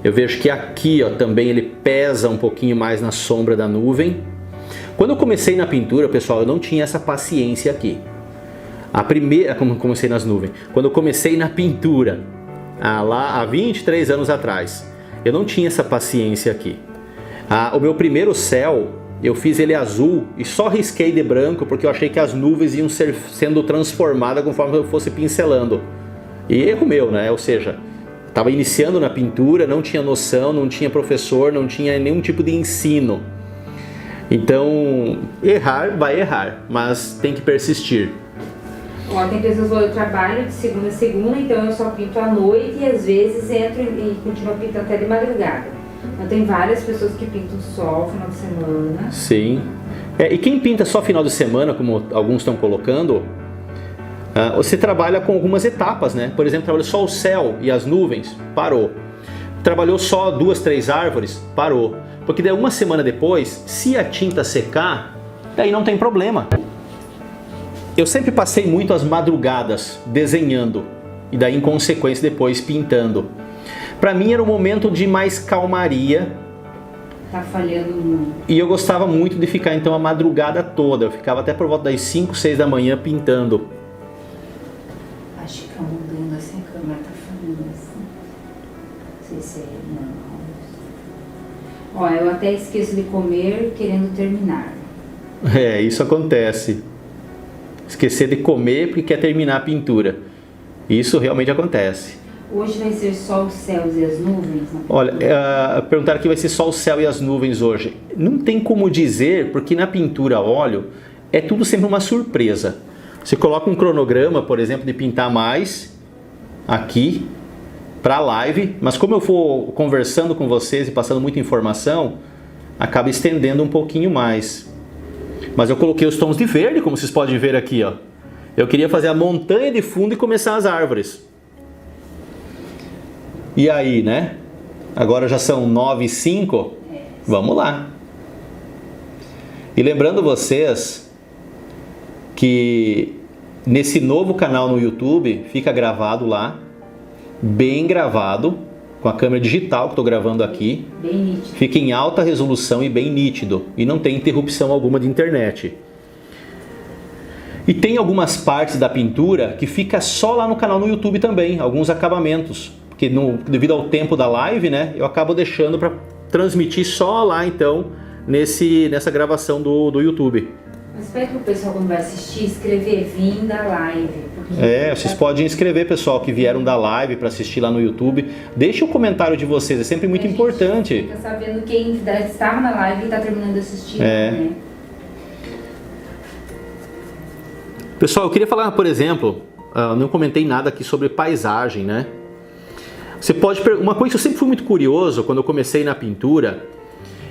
Eu vejo que aqui, ó, também ele pesa um pouquinho mais na sombra da nuvem. Quando eu comecei na pintura, pessoal, eu não tinha essa paciência aqui. Como comecei nas nuvens. Quando eu comecei na pintura, lá há 23 anos atrás, eu não tinha essa paciência aqui. O meu primeiro céu, eu fiz ele azul e só risquei de branco porque eu achei que as nuvens iam sendo transformadas conforme eu fosse pincelando. E erro meu, né? Ou seja, estava iniciando na pintura, não tinha noção, não tinha professor, não tinha nenhum tipo de ensino. Então, vai errar, mas tem que persistir. Tem pessoas que eu trabalho de segunda a segunda, então eu só pinto à noite e às vezes entro e continuo pintando até de madrugada. Então tem várias pessoas que pintam só o final de semana. Sim. E quem pinta só final de semana, como alguns estão colocando, você trabalha com algumas etapas, né? Por exemplo, trabalhou só o céu e as nuvens, parou. Trabalhou só 2, 3 árvores, parou. Porque daí uma semana depois, se a tinta secar, daí não tem problema. Eu sempre passei muito as madrugadas desenhando e daí em consequência depois pintando. Para mim era um momento de mais calmaria. Tá falhando muito. E eu gostava muito de ficar então a madrugada toda. Eu ficava até por volta das 5, 6 da manhã pintando. Acho que tá mudando assim, a câmera tá falhando assim. Não sei se é normal. Eu até esqueço de comer querendo terminar. Isso acontece. Esquecer de comer porque quer terminar a pintura. Isso realmente acontece. Hoje vai ser só os céus e as nuvens? Olha, perguntaram que vai ser só o céu e as nuvens hoje. Não tem como dizer, porque na pintura a óleo é tudo sempre uma surpresa. Você coloca um cronograma, por exemplo, de pintar mais aqui para a live, mas como eu for conversando com vocês e passando muita informação, acaba estendendo um pouquinho mais. Mas eu coloquei os tons de verde, como vocês podem ver aqui, ó. Eu queria fazer a montanha de fundo e começar as árvores. E aí, né? Agora já são 9h05. Vamos lá. E lembrando vocês que nesse novo canal no YouTube fica gravado lá, bem gravado, com a câmera digital que estou gravando aqui. Bem nítido. Fica em alta resolução e bem nítido. E não tem interrupção alguma de internet. E tem algumas partes da pintura que fica só lá no canal no YouTube também, alguns acabamentos. Porque devido ao tempo da live, né, eu acabo deixando para transmitir só lá então, nessa gravação do YouTube. Mas pede pro pessoal quando vai assistir, escrever vim da live. Vocês podem escrever, pessoal, que vieram da live para assistir lá no YouTube. Deixe o comentário de vocês, é sempre muito importante. Fica sabendo quem estava na live e está terminando de assistir. Né? Pessoal, eu queria falar, por exemplo, não comentei nada aqui sobre paisagem, né? Você pode... Uma coisa que eu sempre fui muito curioso quando eu comecei na pintura,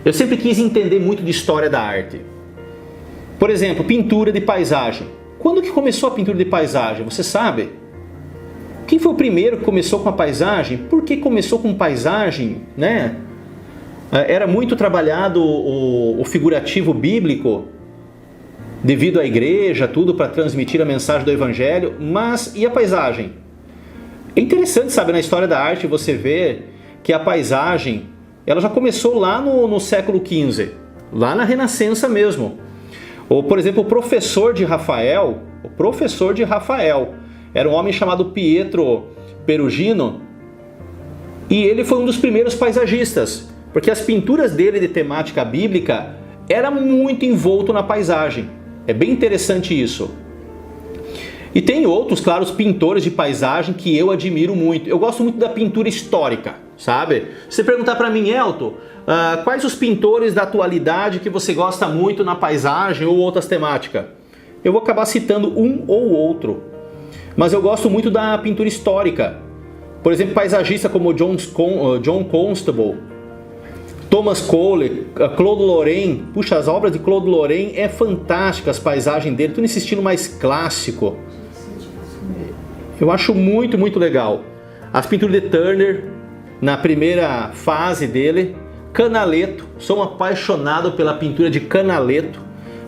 eu sempre quis entender muito de história da arte. Por exemplo, pintura de paisagem. Quando que começou a pintura de paisagem? Você sabe? Quem foi o primeiro que começou com a paisagem? Por que começou com paisagem, né? Era muito trabalhado o figurativo bíblico, devido à igreja, tudo para transmitir a mensagem do evangelho, mas e a paisagem? É interessante, sabe, na história da arte você vê que a paisagem, ela já começou lá no século XV, lá na Renascença mesmo. Ou, por exemplo, o professor de Rafael, era um homem chamado Pietro Perugino, e ele foi um dos primeiros paisagistas, porque as pinturas dele de temática bíblica era muito envolto na paisagem. É bem interessante isso. E tem outros, claro, os pintores de paisagem que eu admiro muito. Eu gosto muito da pintura histórica, sabe? Se você perguntar para mim, Elton, quais os pintores da atualidade que você gosta muito na paisagem ou outras temáticas? Eu vou acabar citando um ou outro. Mas eu gosto muito da pintura histórica. Por exemplo, paisagistas como John Constable, Thomas Cole, Claude Lorrain. Puxa, as obras de Claude Lorrain é fantástica, as paisagens dele, tudo nesse estilo mais clássico. Eu acho muito, muito legal. As pinturas de Turner, na primeira fase dele. Canaletto, sou um apaixonado pela pintura de Canaletto.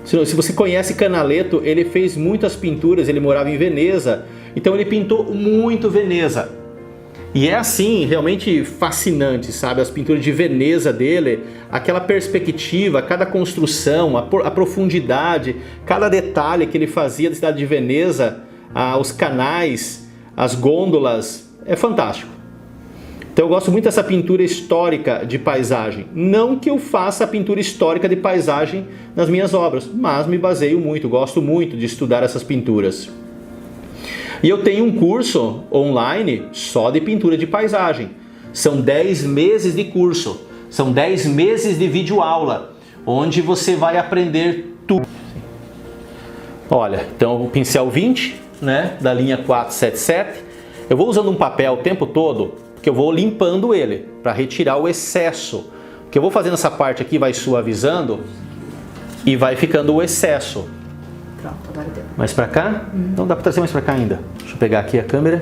Se você conhece Canaletto, ele fez muitas pinturas, ele morava em Veneza, então ele pintou muito Veneza. E é assim, realmente fascinante, sabe? As pinturas de Veneza dele, aquela perspectiva, cada construção, a profundidade, cada detalhe que ele fazia da cidade de Veneza, os canais, as gôndolas, é fantástico. Então eu gosto muito dessa pintura histórica de paisagem. Não que eu faça a pintura histórica de paisagem nas minhas obras, mas me baseio muito, gosto muito de estudar essas pinturas. E eu tenho um curso online só de pintura de paisagem. São 10 meses de curso, são 10 meses de videoaula, onde você vai aprender tudo. Olha, então o pincel 20, né, da linha 477. Eu vou usando um papel o tempo todo, porque eu vou limpando ele, para retirar o excesso. O que eu vou fazendo essa parte aqui vai suavizando e vai ficando o excesso. Pronto, agora deu. Mais pra cá? Então dá pra trazer mais pra cá ainda. Deixa eu pegar aqui a câmera.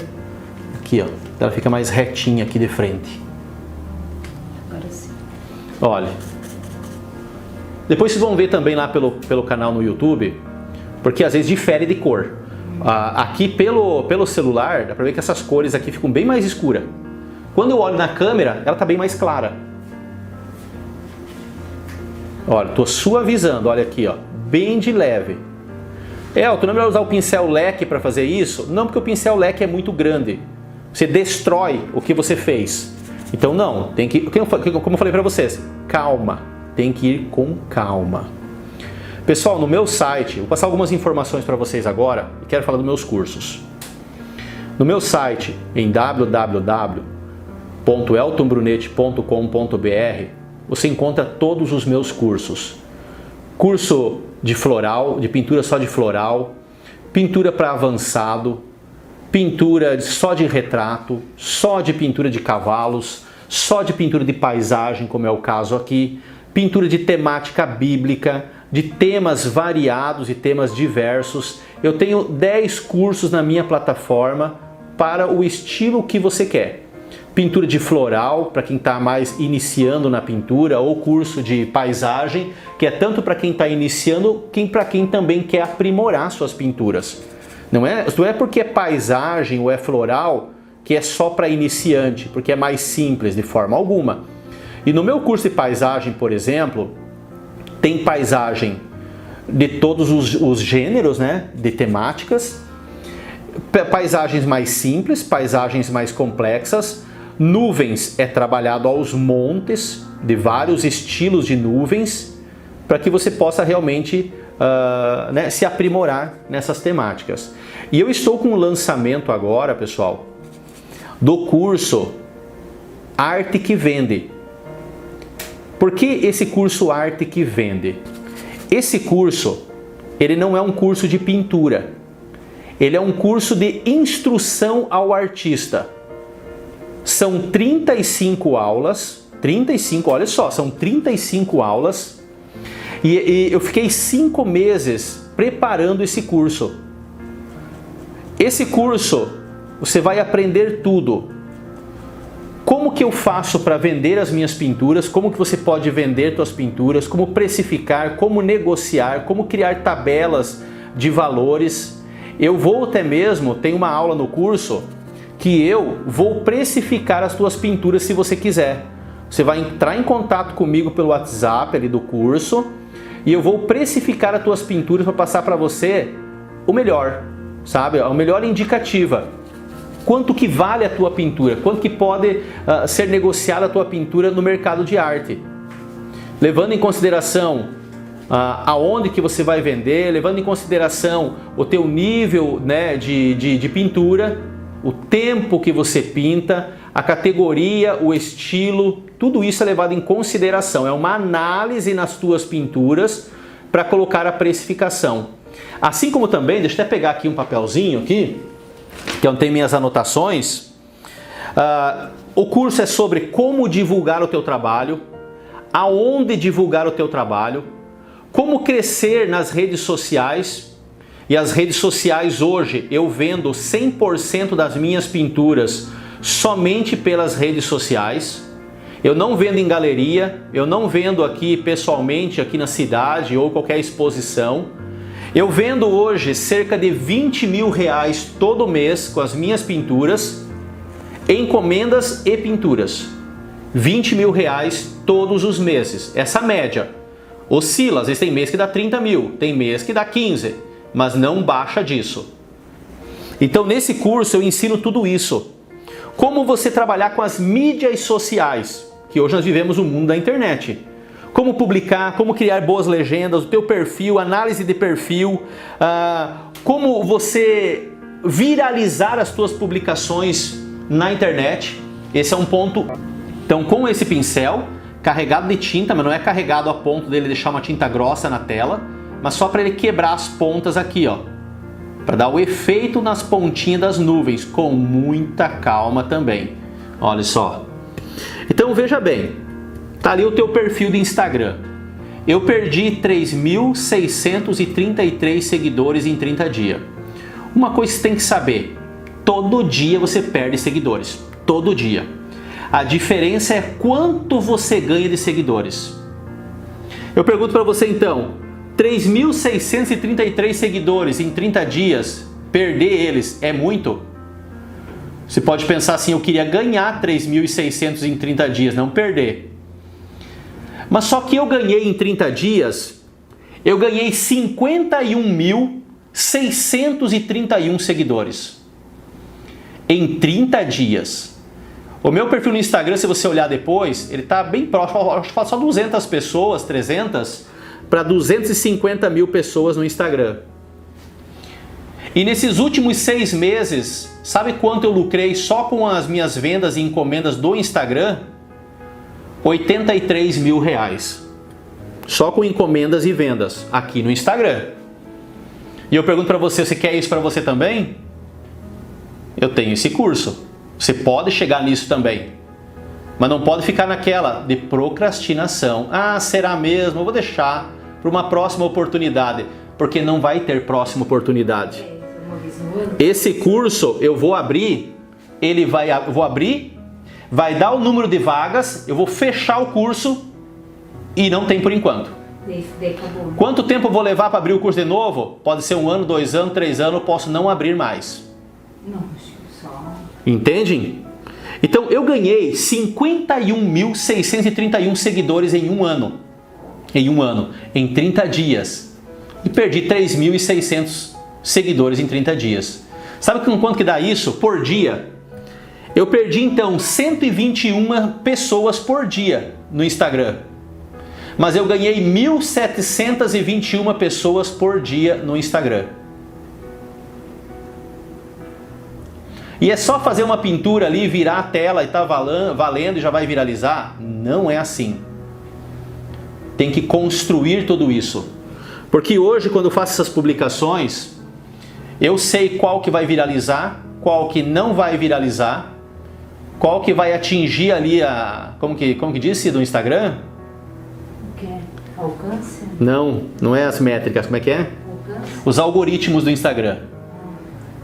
Aqui, ó. Ela fica mais retinha aqui de frente. Agora sim. Olha. Depois vocês vão ver também lá pelo canal no YouTube, porque às vezes difere de cor. Aqui pelo celular, dá pra ver que essas cores aqui ficam bem mais escuras. Quando eu olho na câmera, ela tá bem mais clara. Olha, tô suavizando, olha aqui, ó. Bem de leve. Elton, não é melhor usar o pincel leque para fazer isso? Não, porque o pincel leque é muito grande. Você destrói o que você fez. Então não, tem que, como eu falei para vocês, calma. Tem que ir com calma. Pessoal, no meu site, vou passar algumas informações para vocês agora e quero falar dos meus cursos. No meu site, em www.eltonbrunetti.com.br, você encontra todos os meus cursos. Curso de floral, de pintura só de floral, pintura para avançado, pintura só de retrato, só de pintura de cavalos, só de pintura de paisagem, como é o caso aqui, pintura de temática bíblica, de temas variados e temas diversos. Eu tenho 10 cursos na minha plataforma para o estilo que você quer. Pintura de floral, para quem está mais iniciando na pintura, ou curso de paisagem, que é tanto para quem está iniciando, para quem também quer aprimorar suas pinturas. Não é porque é paisagem ou é floral que é só para iniciante, porque é mais simples de forma alguma. E no meu curso de paisagem, por exemplo, tem paisagem de todos os gêneros, né, de temáticas, paisagens mais simples, paisagens mais complexas, nuvens é trabalhado aos montes, de vários estilos de nuvens, para que você possa realmente se aprimorar nessas temáticas. E eu estou com um lançamento agora, pessoal, do curso Arte que Vende. Por que esse curso Arte que Vende? Esse curso, ele não é um curso de pintura. Ele é um curso de instrução ao artista. São 35 aulas, olha só, são 35 aulas. E eu fiquei 5 meses preparando esse curso. Esse curso, você vai aprender tudo. Como que eu faço para vender as minhas pinturas? Como que você pode vender suas pinturas? Como precificar? Como negociar? Como criar tabelas de valores? Eu vou até mesmo, tem uma aula no curso que eu vou precificar as tuas pinturas se você quiser. Você vai entrar em contato comigo pelo WhatsApp ali do curso e eu vou precificar as tuas pinturas para passar para você o melhor, sabe? A melhor indicativa. Quanto que vale a tua pintura? Quanto que pode ser negociada a tua pintura no mercado de arte? Levando em consideração aonde que você vai vender, levando em consideração o teu nível, né, de pintura, o tempo que você pinta, a categoria, o estilo, tudo isso é levado em consideração. É uma análise nas tuas pinturas para colocar a precificação. Assim como também, deixa eu até pegar aqui um papelzinho aqui, que é onde tem minhas anotações. O curso é sobre como divulgar o teu trabalho, aonde divulgar o teu trabalho, como crescer nas redes sociais. E as redes sociais hoje eu vendo 100% das minhas pinturas somente pelas redes sociais. Eu não vendo em galeria, eu não vendo aqui pessoalmente aqui na cidade ou qualquer exposição. Eu vendo hoje cerca de 20 mil reais todo mês com as minhas pinturas, encomendas e pinturas. 20 mil reais todos os meses. Essa média oscila, às vezes tem mês que dá 30 mil, tem mês que dá 15, mas não baixa disso. Então nesse curso eu ensino tudo isso. Como você trabalhar com as mídias sociais, que hoje nós vivemos o mundo da internet. Como publicar, como criar boas legendas, o teu perfil, análise de perfil, como você viralizar as tuas publicações na internet. Esse é um ponto. Então com esse pincel, carregado de tinta, mas não é carregado a ponto dele deixar uma tinta grossa na tela, mas só para ele quebrar as pontas aqui, ó, para dar o efeito nas pontinhas das nuvens, com muita calma também. Olha só. Então veja bem, tá ali o teu perfil de Instagram. Eu perdi 3.633 seguidores em 30 dias. Uma coisa que você tem que saber, todo dia você perde seguidores, todo dia. A diferença é quanto você ganha de seguidores. Eu pergunto para você então, 3.633 seguidores em 30 dias, perder eles é muito? Você pode pensar assim, eu queria ganhar 3.600 em 30 dias, não perder. Mas só que eu ganhei em 30 dias, eu ganhei 51.631 seguidores. Em 30 dias. O meu perfil no Instagram, se você olhar depois, ele está bem próximo, acho que falta só 200 pessoas, 300, para 250 mil pessoas no Instagram. E nesses últimos 6 meses, sabe quanto eu lucrei só com as minhas vendas e encomendas do Instagram? 83 mil reais. Só com encomendas e vendas aqui no Instagram. E eu pergunto para você, você quer isso para você também? Eu tenho esse curso. Você pode chegar nisso também. Mas não pode ficar naquela de procrastinação. Ah, será mesmo? Eu vou deixar para uma próxima oportunidade. Porque não vai ter próxima oportunidade. Esse curso eu vou abrir, eu vou abrir, vai dar o número de vagas, eu vou fechar o curso e não tem por enquanto. Quanto tempo eu vou levar para abrir o curso de novo? Pode ser 1 ano, 2 anos, 3 anos, eu posso não abrir mais. Não, acho que só... Entendem? Então eu ganhei 51.631 seguidores em um ano. Em 30 dias. E perdi 3.600 seguidores em 30 dias. Sabe com quanto que dá isso por dia? Eu perdi então 121 pessoas por dia no Instagram. Mas eu ganhei 1.721 pessoas por dia no Instagram. E é só fazer uma pintura ali, virar a tela e tá valendo e já vai viralizar? Não é assim. Tem que construir tudo isso. Porque hoje, quando eu faço essas publicações, eu sei qual que vai viralizar, qual que não vai viralizar, qual que vai atingir ali a... Como que disse do Instagram? O que é? Alcance? Não é as métricas, como é que é? Alcance? Os algoritmos do Instagram.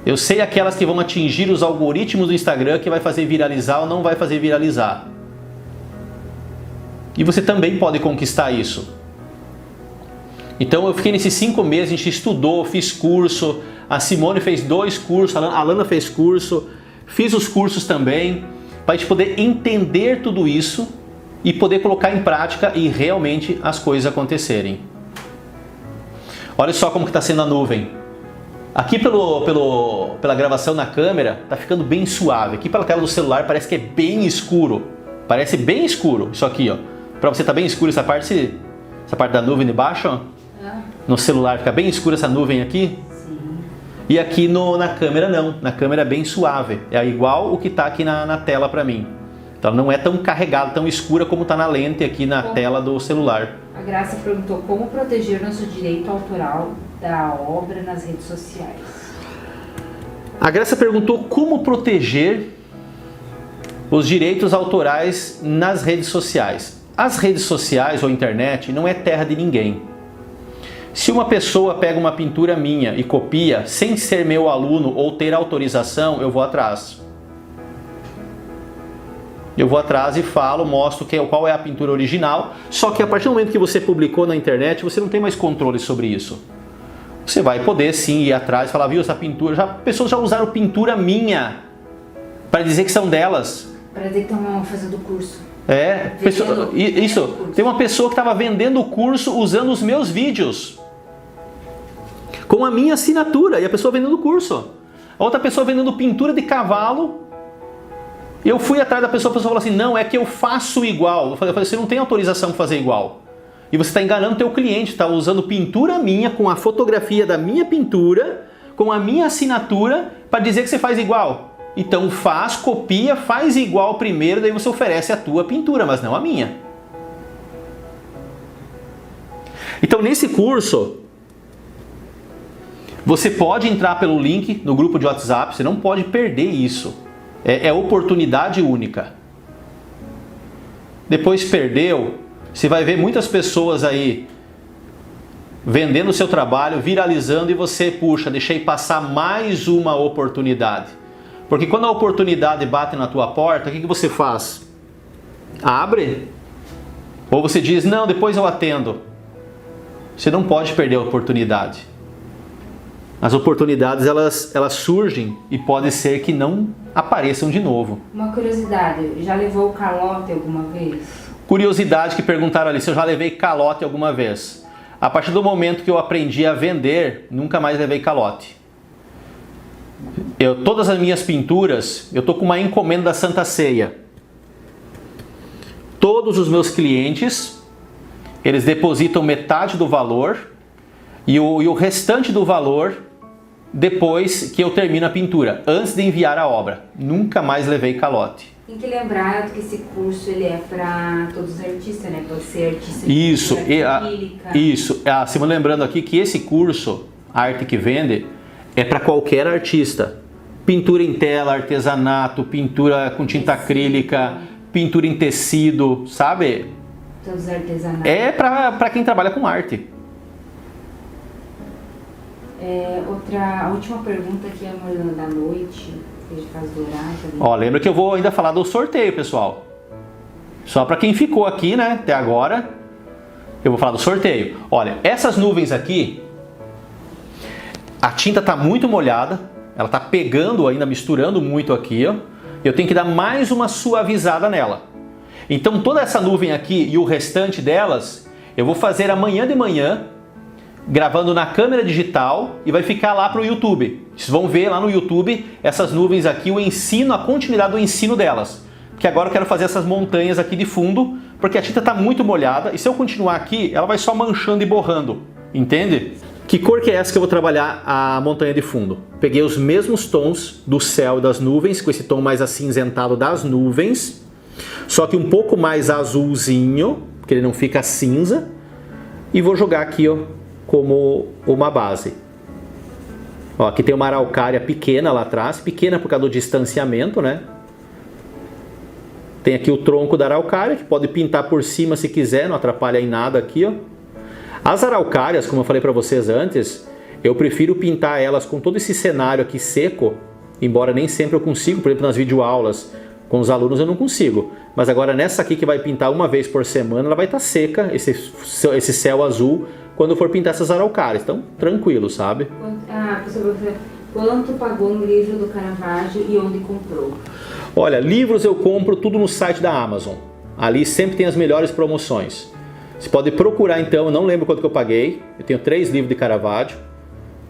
Eu sei aquelas que vão atingir os algoritmos do Instagram, que vai fazer viralizar ou não vai fazer viralizar. E você também pode conquistar isso. Então eu fiquei nesses 5 meses, a gente estudou, fiz curso, a Simone fez 2 cursos, a Lana fez curso, fiz os cursos também, para a gente poder entender tudo isso e poder colocar em prática e realmente as coisas acontecerem. Olha só como que está sendo a nuvem. Aqui pela gravação na câmera, está ficando bem suave. Aqui pela tela do celular parece que é bem escuro. Parece bem escuro isso aqui, ó. Para você tá bem escuro essa parte da nuvem de baixo, ó. No celular fica bem escura essa nuvem aqui. Sim. E aqui na câmera não. Na câmera é bem suave. É igual o que está aqui na tela para mim. Então não é tão carregado, tão escura como está na lente aqui na tela do celular. A Graça perguntou como proteger nosso direito autoral da obra nas redes sociais. A Graça perguntou como proteger os direitos autorais nas redes sociais. As redes sociais ou internet não é terra de ninguém. Se uma pessoa pega uma pintura minha e copia sem ser meu aluno ou ter autorização, eu vou atrás. Eu vou atrás e falo, mostro qual é a pintura original, só que a partir do momento que você publicou na internet, você não tem mais controle sobre isso. Você vai poder sim ir atrás e falar, viu, essa pintura, pessoas já usaram pintura minha para dizer que são delas. Para dizer que estão fazendo curso. Isso. Tem uma pessoa que estava vendendo o curso usando os meus vídeos. Com a minha assinatura. E a pessoa vendendo o curso. A outra pessoa vendendo pintura de cavalo. Eu fui atrás da pessoa, a pessoa falou assim, não, é que eu faço igual. Eu falei, você não tem autorização para fazer igual. E você está enganando o teu cliente, está usando pintura minha, com a fotografia da minha pintura, com a minha assinatura, para dizer que você faz igual. Então copia, faz igual primeiro, daí você oferece a tua pintura, mas não a minha. Então nesse curso, você pode entrar pelo link no grupo de WhatsApp, você não pode perder isso. É oportunidade única. Depois perdeu, você vai ver muitas pessoas aí vendendo o seu trabalho, viralizando e você, puxa, deixei passar mais uma oportunidade. Porque quando a oportunidade bate na tua porta, o que você faz? Abre? Ou você diz, não, depois eu atendo. Você não pode perder a oportunidade. As oportunidades, elas surgem e pode ser que não apareçam de novo. Uma curiosidade, já levou calote alguma vez? Curiosidade que perguntaram ali, se eu já levei calote alguma vez. A partir do momento que eu aprendi a vender, nunca mais levei calote. Todas as minhas pinturas, eu estou com uma encomenda da Santa Ceia. Todos os meus clientes, eles depositam metade do valor e o restante do valor depois que eu termino a pintura, antes de enviar a obra. Nunca mais levei calote. Tem que lembrar que esse curso ele é para todos os artistas, né? Pode ser artista Isso, acrílica. Isso. Simone, lembrando aqui que esse curso, Arte que Vende, é para qualquer artista. pintura em tela, artesanato, pintura com tinta acrílica, pintura em tecido, sabe? Todos artesanatos. É para quem trabalha com arte. A última pergunta aqui é a Morena da Noite, de caso do horário. Ó, lembra que eu vou ainda falar do sorteio, pessoal. Só para quem ficou aqui, né, até agora, eu vou falar do sorteio. Olha, essas nuvens aqui, a tinta tá muito molhada, ela tá pegando ainda, misturando muito aqui, ó. Eu tenho que dar mais uma suavizada nela. Então toda essa nuvem aqui e o restante delas, eu vou fazer amanhã de manhã, gravando na câmera digital e vai ficar lá para o YouTube. Vocês vão ver lá no YouTube essas nuvens aqui, o ensino, a continuidade do ensino delas. Porque agora eu quero fazer essas montanhas aqui de fundo, porque a tinta está muito molhada e se eu continuar aqui, ela vai só manchando e borrando, entende? Que cor que é essa que eu vou trabalhar a montanha de fundo? Peguei os mesmos tons do céu e das nuvens, com esse tom mais acinzentado das nuvens, só que um pouco mais azulzinho, porque ele não fica cinza, e vou jogar aqui, ó, como uma base. Ó, aqui tem uma araucária pequena lá atrás, pequena por causa do distanciamento, né? Tem aqui o tronco da araucária, que pode pintar por cima se quiser, não atrapalha em nada aqui, ó. As araucárias, como eu falei para vocês antes, eu prefiro pintar elas com todo esse cenário aqui seco, embora nem sempre eu consigo, por exemplo nas videoaulas com os alunos eu não consigo. Mas agora nessa aqui que vai pintar uma vez por semana, ela vai estar seca, esse céu azul, quando eu for pintar essas araucárias. Então, tranquilo, sabe? Quanto pagou um livro do Caravaggio e onde comprou? Olha, livros eu compro tudo no site da Amazon. Ali sempre tem as melhores promoções. Você pode procurar então, eu não lembro quanto que eu paguei. Eu tenho 3 livros de Caravaggio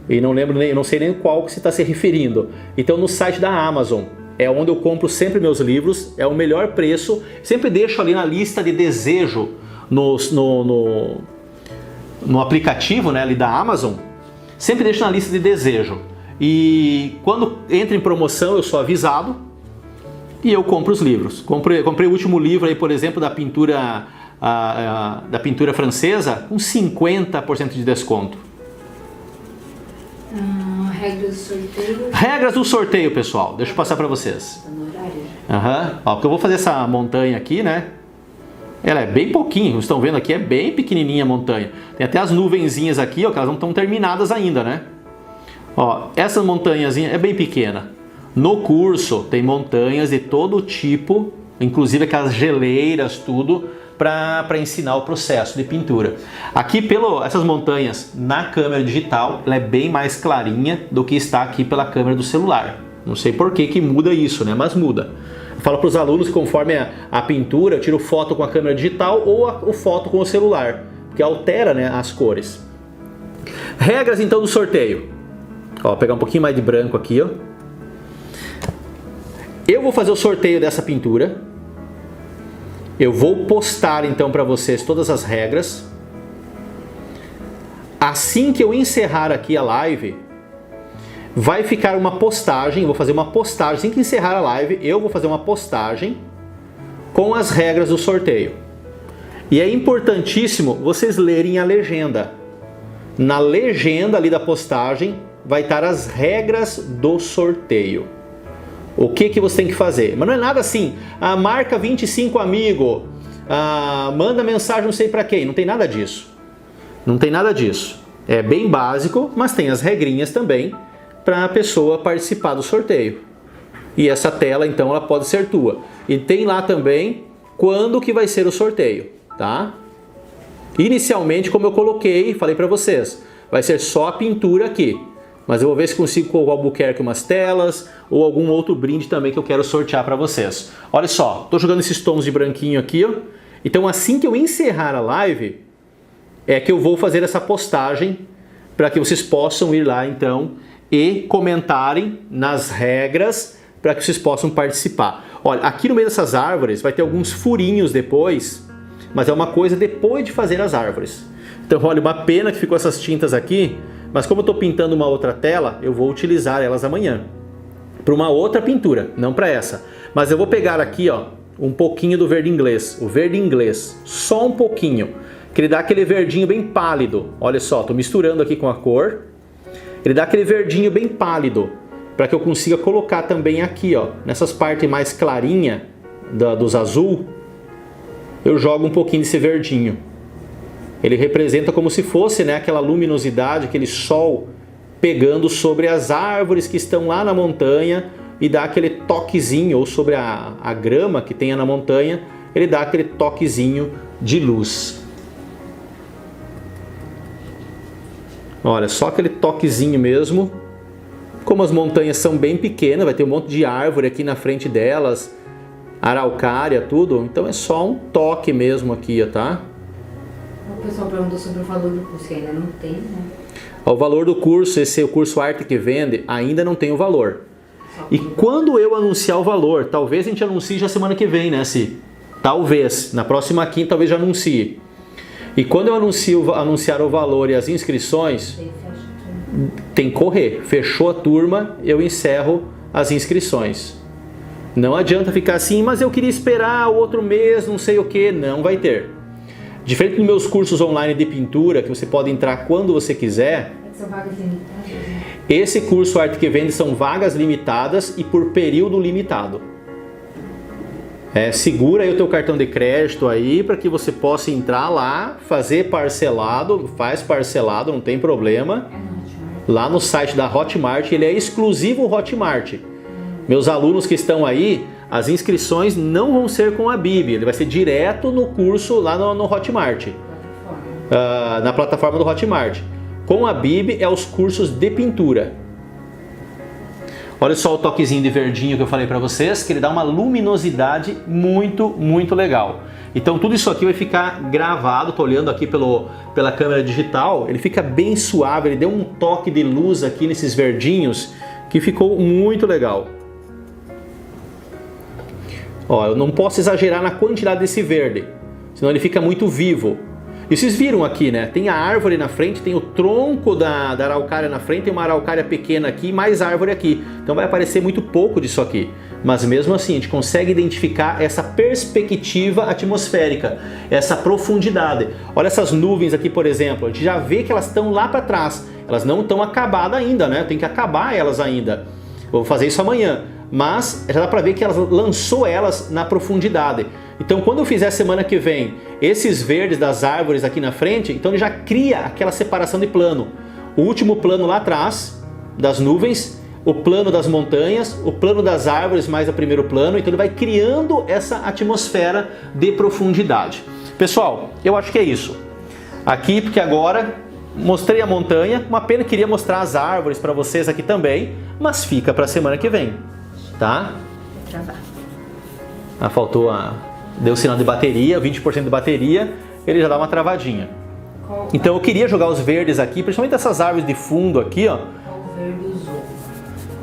e não lembro, eu não sei nem qual que você está se referindo. Então no site da Amazon é onde eu compro sempre meus livros, é o melhor preço. Sempre deixo ali na lista de desejo no aplicativo, né, ali da Amazon. Sempre deixo na lista de desejo. E quando entra em promoção eu sou avisado e eu compro os livros. Comprei o último livro aí, por exemplo, da pintura francesa com 50% de desconto. Regras do sorteio? Regras do sorteio, pessoal. Deixa eu passar para vocês. Ó, porque eu vou fazer essa montanha aqui, né? Ela é bem pouquinho, vocês estão vendo aqui, é bem pequenininha a montanha. Tem até as nuvenzinhas aqui, ó, que elas não estão terminadas ainda, né? Ó, essa montanhazinha é bem pequena. No curso tem montanhas de todo tipo, inclusive aquelas geleiras, tudo, para ensinar o processo de pintura. Aqui, essas montanhas na câmera digital, ela é bem mais clarinha do que está aqui pela câmera do celular. Não sei por que muda isso, né? Mas muda. Eu falo para os alunos que conforme a pintura, eu tiro foto com a câmera digital ou a foto com o celular, porque altera, né, as cores. Regras então do sorteio. Ó, vou pegar um pouquinho mais de branco aqui, ó. Eu vou fazer o sorteio dessa pintura. Eu vou postar então para vocês todas as regras. Assim que eu encerrar aqui a live, vai ficar uma postagem, eu vou fazer uma postagem, assim que encerrar a live, eu vou fazer uma postagem com as regras do sorteio. E é importantíssimo vocês lerem a legenda. Na legenda ali da postagem vai estar as regras do sorteio. O que você tem que fazer? Mas não é nada assim, marca 25 amigos, manda mensagem não sei para quem, não tem nada disso. Não tem nada disso. É bem básico, mas tem as regrinhas também para a pessoa participar do sorteio. E essa tela então ela pode ser tua. E tem lá também quando que vai ser o sorteio, tá? Inicialmente, como eu coloquei, falei para vocês, vai ser só a pintura aqui. Mas eu vou ver se consigo com o Albuquerque umas telas ou algum outro brinde também que eu quero sortear para vocês. Olha só, estou jogando esses tons de branquinho aqui, ó. Então assim que eu encerrar a live, é que eu vou fazer essa postagem para que vocês possam ir lá então e comentarem nas regras para que vocês possam participar. Olha, aqui no meio dessas árvores vai ter alguns furinhos depois, mas é uma coisa depois de fazer as árvores. Então olha, uma pena que ficou essas tintas aqui, mas como eu estou pintando uma outra tela, eu vou utilizar elas amanhã para uma outra pintura, não para essa. Mas eu vou pegar aqui, ó, um pouquinho do verde inglês, o verde inglês, só um pouquinho, que ele dá aquele verdinho bem pálido. Olha só, estou misturando aqui com a cor. Ele dá aquele verdinho bem pálido. para que eu consiga colocar também aqui, ó, nessas partes mais clarinha dos azul, eu jogo um pouquinho desse verdinho. Ele representa como se fosse, né, aquela luminosidade, aquele sol pegando sobre as árvores que estão lá na montanha e dá aquele toquezinho, ou sobre a grama que tenha na montanha, ele dá aquele toquezinho de luz. Olha, só aquele toquezinho mesmo. Como as montanhas são bem pequenas, vai ter um monte de árvore aqui na frente delas, araucária, tudo, então é só um toque mesmo aqui, ó, tá? O pessoal perguntou sobre o valor do curso, que ainda não tem, né? O valor do curso, esse é o curso Arte que Vende, ainda não tem o valor. E quando eu anunciar o valor, talvez a gente anuncie já semana que vem, né, Si? Talvez, na próxima quinta talvez já anuncie. E quando eu anunciar o valor e as inscrições, tem que correr. Fechou a turma, eu encerro as inscrições. Não adianta ficar assim, mas eu queria esperar o outro mês, não sei o que, não vai ter. Diferente dos meus cursos online de pintura, que você pode entrar quando você quiser, São vagas limitadas, né? esse curso Arte que Vende são vagas limitadas e por período limitado. Segura aí o teu cartão de crédito aí para que você possa entrar lá, fazer parcelado, faz parcelado, não tem problema. Lá no site da Hotmart, ele é exclusivo Hotmart. Meus alunos que estão aí, as inscrições não vão ser com a Bib, ele vai ser direto no curso lá no Hotmart, na plataforma do Hotmart. Com a Bib é os cursos de pintura. Olha só o toquezinho de verdinho que eu falei para vocês, que ele dá uma luminosidade muito, muito legal. Então tudo isso aqui vai ficar gravado, tô olhando aqui pela câmera digital, ele fica bem suave, ele deu um toque de luz aqui nesses verdinhos que ficou muito legal. Ó, eu não posso exagerar na quantidade desse verde, senão ele fica muito vivo. E vocês viram aqui, né? Tem a árvore na frente, tem o tronco da araucária na frente, tem uma araucária pequena aqui, mais árvore aqui. Então vai aparecer muito pouco disso aqui. Mas mesmo assim, a gente consegue identificar essa perspectiva atmosférica, essa profundidade. Olha essas nuvens aqui, por exemplo. A gente já vê que elas estão lá para trás. Elas não estão acabadas ainda, né? Tem que acabar elas ainda. Eu vou fazer isso amanhã. Mas já dá para ver que ela lançou elas na profundidade. Então quando eu fizer semana que vem esses verdes das árvores aqui na frente, então ele já cria aquela separação de plano. O último plano lá atrás, das nuvens, o plano das montanhas, o plano das árvores mais o primeiro plano, então ele vai criando essa atmosfera de profundidade. Pessoal, eu acho que é isso. Aqui, porque agora mostrei a montanha, uma pena que queria mostrar as árvores para vocês aqui também, mas fica para a semana que vem. Tá? Faltou deu sinal de bateria, 20% de bateria, ele já dá uma travadinha. Então eu queria jogar os verdes aqui, principalmente essas árvores de fundo aqui, ó. Qual verde usou?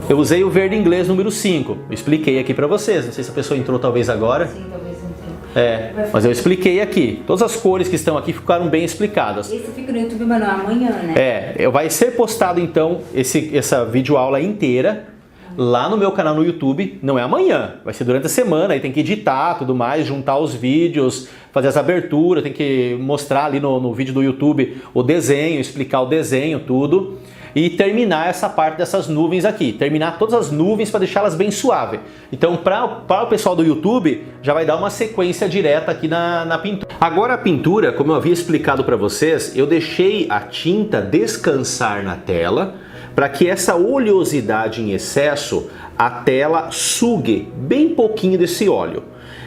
Eu usei o verde inglês número 5. Eu expliquei aqui pra vocês, não sei se a pessoa entrou talvez agora. Sim, talvez entrou. Mas eu expliquei aqui. Todas as cores que estão aqui ficaram bem explicadas. Esse fica no YouTube, mas não amanhã, né? Vai ser postado então essa videoaula inteira lá no meu canal no YouTube, não é amanhã, vai ser durante a semana, aí tem que editar tudo mais, juntar os vídeos, fazer as aberturas, tem que mostrar ali no vídeo do YouTube o desenho, explicar o desenho, tudo, e terminar essa parte dessas nuvens aqui, terminar todas as nuvens para deixá-las bem suave. Então para o pessoal do YouTube já vai dar uma sequência direta aqui na pintura. Agora a pintura, como eu havia explicado para vocês, eu deixei a tinta descansar na tela, para que essa oleosidade em excesso, a tela sugue bem pouquinho desse óleo.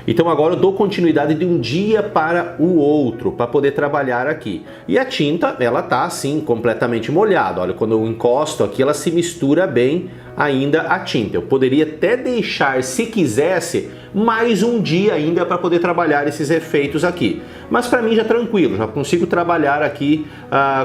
Então agora eu dou continuidade de um dia para o outro, para poder trabalhar aqui. E a tinta, ela tá assim, completamente molhada. Olha, quando eu encosto aqui, ela se mistura bem ainda a tinta. Eu poderia até deixar, se quisesse, mais um dia ainda para poder trabalhar esses efeitos aqui. Mas para mim já tranquilo, já consigo trabalhar aqui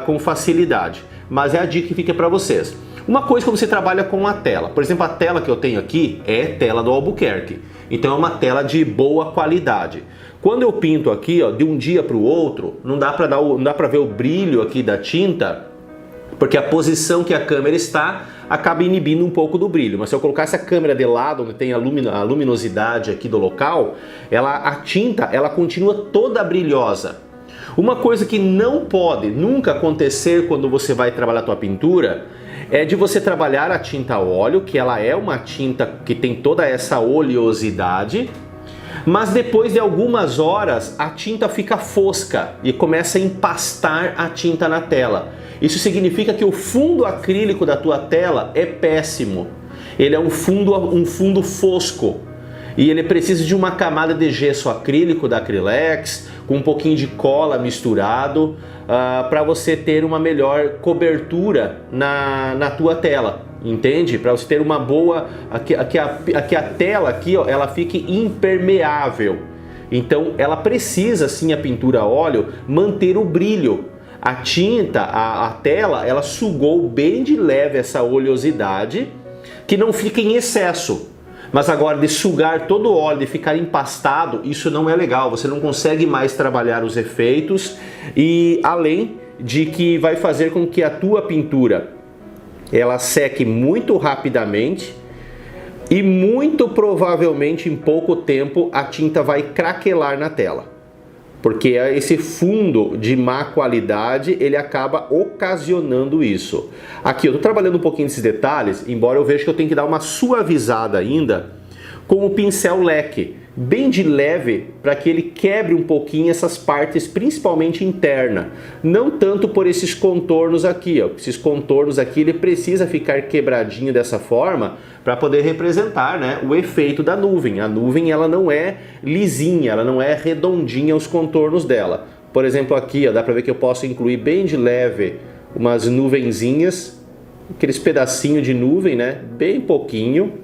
com facilidade. Mas é a dica que fica para vocês. Uma coisa que você trabalha com a tela. Por exemplo, a tela que eu tenho aqui é tela do Albuquerque. Então é uma tela de boa qualidade. Quando eu pinto aqui, ó, de um dia para o outro, não dá para ver o brilho aqui da tinta, porque a posição que a câmera está acaba inibindo um pouco do brilho. Mas se eu colocar essa câmera de lado, onde tem a luminosidade aqui do local, a tinta ela continua toda brilhosa. Uma coisa que não pode nunca acontecer quando você vai trabalhar a tua pintura é de você trabalhar a tinta a óleo, que ela é uma tinta que tem toda essa oleosidade, mas depois de algumas horas a tinta fica fosca e começa a empastar a tinta na tela. Isso significa que o fundo acrílico da tua tela é péssimo. Ele é um fundo fosco e ele precisa de uma camada de gesso acrílico da Acrylex com um pouquinho de cola misturado para você ter uma melhor cobertura na tua tela, entende? Para você ter uma boa... Aqui a tela aqui, ó, ela fique impermeável. Então ela precisa sim, a pintura a óleo, manter o brilho. A tinta, a tela, ela sugou bem de leve essa oleosidade, que não fica em excesso. Mas agora de sugar todo o óleo, de ficar empastado, isso não é legal. Você não consegue mais trabalhar os efeitos e além de que vai fazer com que a tua pintura ela seque muito rapidamente e muito provavelmente em pouco tempo a tinta vai craquelar na tela. Porque esse fundo de má qualidade, ele acaba ocasionando isso. Aqui eu estou trabalhando um pouquinho desses detalhes, embora eu veja que eu tenho que dar uma suavizada ainda com o pincel leque, bem de leve, para que ele quebre um pouquinho essas partes, principalmente interna. Não tanto por esses contornos aqui, ó. Esses contornos aqui, ele precisa ficar quebradinho dessa forma para poder representar, né, o efeito da nuvem. A nuvem ela não é lisinha, ela não é redondinha os contornos dela. Por exemplo aqui, ó, dá para ver que eu posso incluir bem de leve umas nuvenzinhas, aqueles pedacinhos de nuvem, né, bem pouquinho.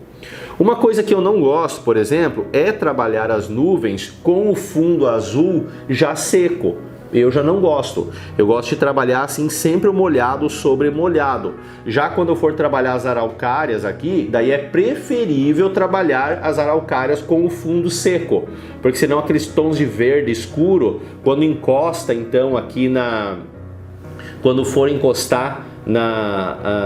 Uma coisa que eu não gosto, por exemplo, é trabalhar as nuvens com o fundo azul já seco. Eu já não gosto. Eu gosto de trabalhar assim sempre molhado sobre molhado. Já quando eu for trabalhar as araucárias aqui, daí é preferível trabalhar as araucárias com o fundo seco, porque senão aqueles tons de verde escuro, quando encosta então aqui quando for encostar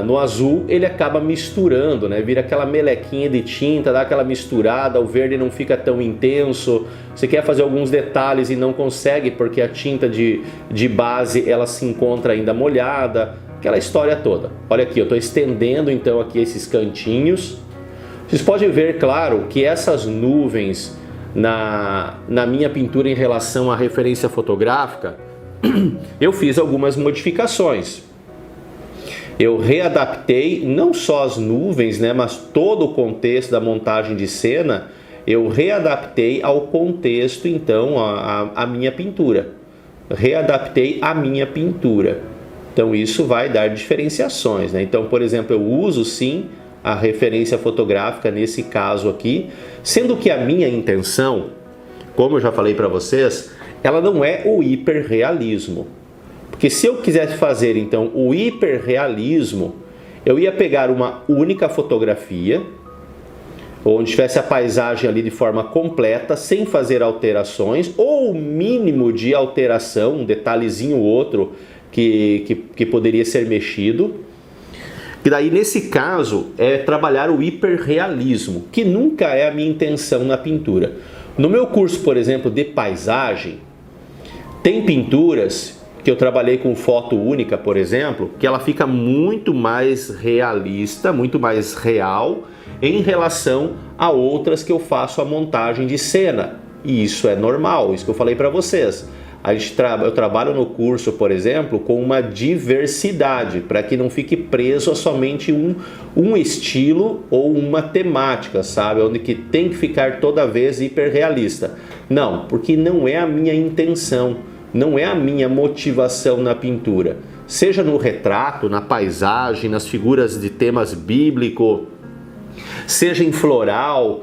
no azul, ele acaba misturando, né? Vira aquela melequinha de tinta, dá aquela misturada, o verde não fica tão intenso. Você quer fazer alguns detalhes e não consegue porque a tinta de base ela se encontra ainda molhada, aquela história toda. Olha aqui, eu estou estendendo então aqui esses cantinhos. Vocês podem ver, claro, que essas nuvens na minha pintura em relação à referência fotográfica, eu fiz algumas modificações. Eu readaptei não só as nuvens, né, mas todo o contexto da montagem de cena, eu readaptei ao contexto, então, a minha pintura. Readaptei a minha pintura. Então isso vai dar diferenciações, né? Então, por exemplo, eu uso sim a referência fotográfica nesse caso aqui, sendo que a minha intenção, como eu já falei para vocês, ela não é o hiperrealismo. Porque se eu quisesse fazer então o hiperrealismo, eu ia pegar uma única fotografia, onde tivesse a paisagem ali de forma completa, sem fazer alterações, ou o mínimo de alteração, um detalhezinho ou outro que poderia ser mexido. E daí nesse caso é trabalhar o hiperrealismo, que nunca é a minha intenção na pintura. No meu curso, por exemplo, de paisagem, tem pinturas que eu trabalhei com foto única, por exemplo, que ela fica muito mais realista, muito mais real em relação a outras que eu faço a montagem de cena. E isso é normal, isso que eu falei para vocês. Eu trabalho no curso, por exemplo, com uma diversidade, para que não fique preso a somente um estilo ou uma temática, sabe? Onde que tem que ficar toda vez hiperrealista. Não, porque não é a minha intenção. Não é a minha motivação na pintura, seja no retrato, na paisagem, nas figuras de temas bíblicos, seja em floral,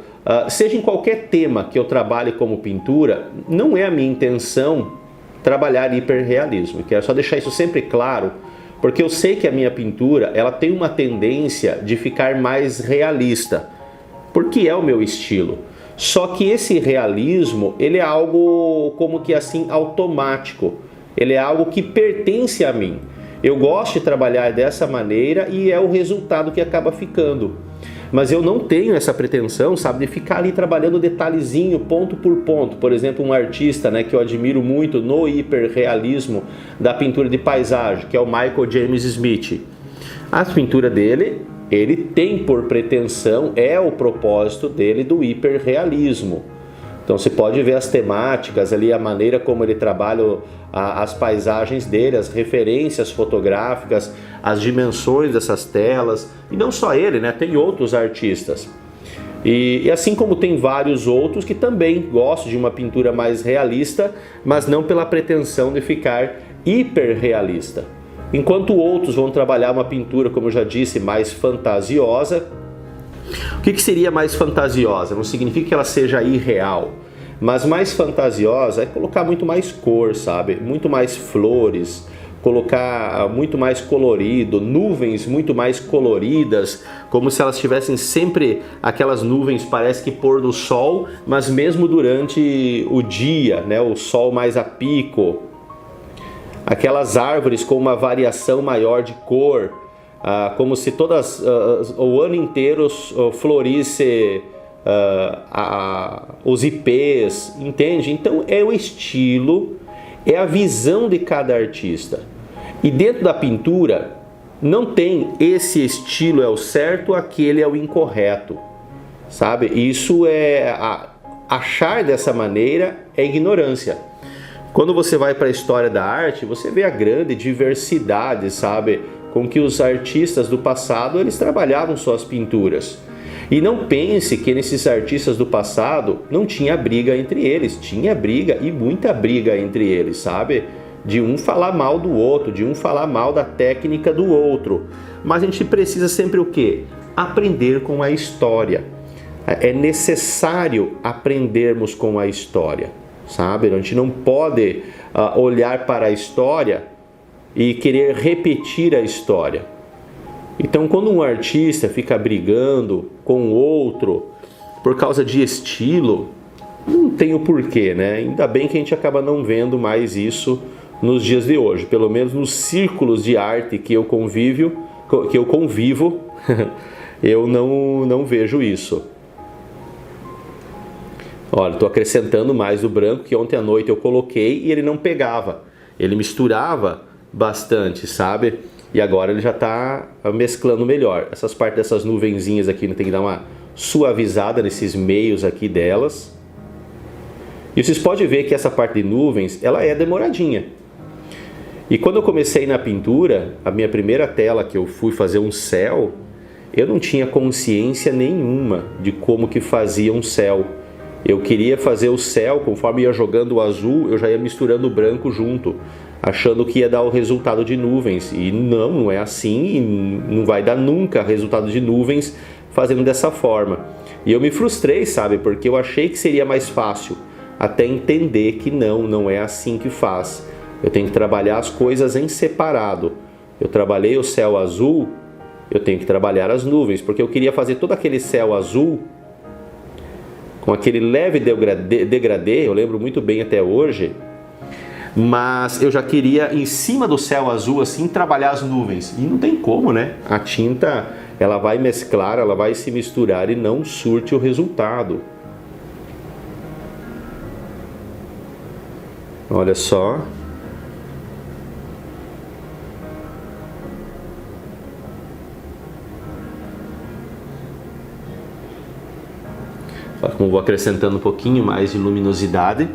seja em qualquer tema que eu trabalhe como pintura, não é a minha intenção trabalhar hiperrealismo. Quero só deixar isso sempre claro, porque eu sei que a minha pintura ela tem uma tendência de ficar mais realista, porque é o meu estilo. Só que esse realismo, ele é algo como que assim automático, ele é algo que pertence a mim. Eu gosto de trabalhar dessa maneira e é o resultado que acaba ficando. Mas eu não tenho essa pretensão, sabe, de ficar ali trabalhando detalhezinho, ponto por ponto. Por exemplo, um artista, né, que eu admiro muito no hiperrealismo da pintura de paisagem, que é o Michael James Smith. A pintura dele, ele tem por pretensão, é o propósito dele do hiperrealismo. Então você pode ver as temáticas ali, a maneira como ele trabalha as paisagens dele, as referências fotográficas, as dimensões dessas telas. E não só ele, né? Tem outros artistas. E assim como tem vários outros que também gostam de uma pintura mais realista, mas não pela pretensão de ficar hiperrealista. Enquanto outros vão trabalhar uma pintura, como eu já disse, mais fantasiosa. O que seria mais fantasiosa? Não significa que ela seja irreal, mas mais fantasiosa é colocar muito mais cor, sabe? Muito mais flores, colocar muito mais colorido, nuvens muito mais coloridas, como se elas tivessem sempre aquelas nuvens, parece que pôr do sol, mas mesmo durante o dia, né? O sol mais a pico. Aquelas árvores com uma variação maior de cor, como se todas o ano inteiro florisse os ipês, entende? Então é o estilo, é a visão de cada artista. E dentro da pintura não tem esse estilo é o certo, aquele é o incorreto, sabe? Isso achar dessa maneira é ignorância. Quando você vai para a história da arte, você vê a grande diversidade, sabe? Com que os artistas do passado, eles trabalhavam suas pinturas. E não pense que nesses artistas do passado não tinha briga entre eles. Tinha briga e muita briga entre eles, sabe? De um falar mal do outro, de um falar mal da técnica do outro. Mas a gente precisa sempre o quê? Aprender com a história. É necessário aprendermos com a história, sabe? A gente não pode olhar para a história e querer repetir a história. Então, quando um artista fica brigando com outro por causa de estilo, não tem o porquê, né? Ainda bem que a gente acaba não vendo mais isso nos dias de hoje. Pelo menos nos círculos de arte que eu convivo, eu não vejo isso. Olha, estou acrescentando mais o branco, que ontem à noite eu coloquei e ele não pegava. Ele misturava bastante, sabe? E agora ele já está mesclando melhor. Essas partes dessas nuvenzinhas aqui, tem que dar uma suavizada nesses meios aqui delas. E vocês podem ver que essa parte de nuvens, ela é demoradinha. E quando eu comecei na pintura, a minha primeira tela que eu fui fazer um céu, eu não tinha consciência nenhuma de como que fazia um céu. Eu queria fazer o céu, conforme ia jogando o azul, eu já ia misturando o branco junto, achando que ia dar o resultado de nuvens. E não é assim, e não vai dar nunca resultado de nuvens fazendo dessa forma. E eu me frustrei, sabe, porque eu achei que seria mais fácil, até entender que não é assim que faz. Eu tenho que trabalhar as coisas em separado. Eu trabalhei o céu azul, eu tenho que trabalhar as nuvens, porque eu queria fazer todo aquele céu azul com aquele leve degradê, eu lembro muito bem até hoje, mas eu já queria, em cima do céu azul, assim, trabalhar as nuvens. E não tem como, né? A tinta, ela vai mesclar, ela vai se misturar e não surte o resultado. Olha só. Como vou acrescentando um pouquinho mais de luminosidade.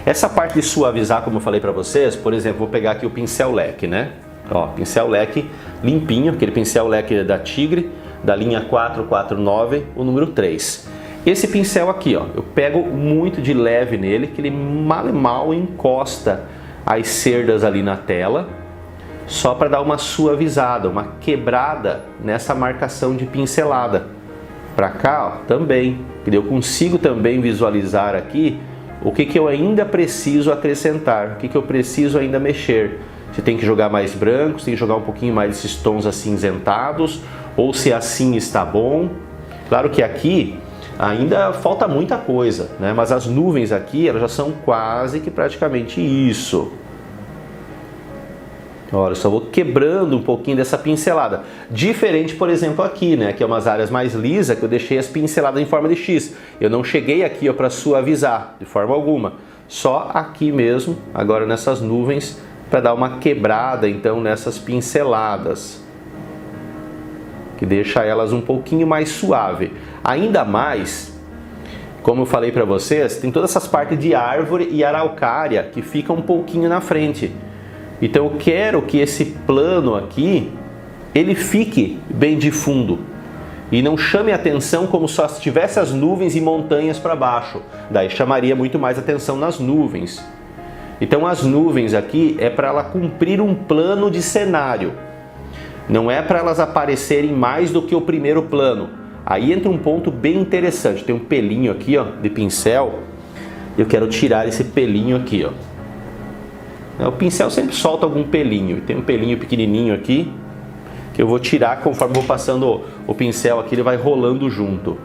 Essa parte de suavizar, como eu falei para vocês, por exemplo, vou pegar aqui o pincel leque, né? Ó, pincel leque limpinho, aquele pincel leque da Tigre, da linha 449, o número 3. Esse pincel aqui, ó, eu pego muito de leve nele, que ele mal encosta as cerdas ali na tela, só para dar uma suavizada, uma quebrada nessa marcação de pincelada. Para cá, ó, também, eu consigo também visualizar aqui o que eu ainda preciso acrescentar, o que eu preciso ainda mexer. Se tem que jogar mais branco, se tem que jogar um pouquinho mais desses tons acinzentados, ou se assim está bom. Claro que aqui ainda falta muita coisa, né? Mas as nuvens aqui, elas já são quase que praticamente isso. Olha, eu só vou quebrando um pouquinho dessa pincelada. Diferente, por exemplo, aqui, né? Que é umas áreas mais lisas, que eu deixei as pinceladas em forma de X. Eu não cheguei aqui para suavizar, de forma alguma. Só aqui mesmo, agora nessas nuvens, para dar uma quebrada, então, nessas pinceladas. que deixa elas um pouquinho mais suave. Ainda mais, como eu falei para vocês, tem todas essas partes de árvore e araucária que ficam um pouquinho na frente. Então eu quero que esse plano aqui, ele fique bem de fundo e não chame atenção como só se tivesse as nuvens e montanhas para baixo. Daí chamaria muito mais atenção nas nuvens. Então as nuvens aqui é para ela cumprir um plano de cenário. Não é para elas aparecerem mais do que o primeiro plano. Aí entra um ponto bem interessante. Tem um pelinho aqui, ó, de pincel. Eu quero tirar esse pelinho aqui, ó. O pincel sempre solta algum pelinho. Tem um pelinho pequenininho aqui que eu vou tirar conforme vou passando o pincel aqui, ele vai rolando junto.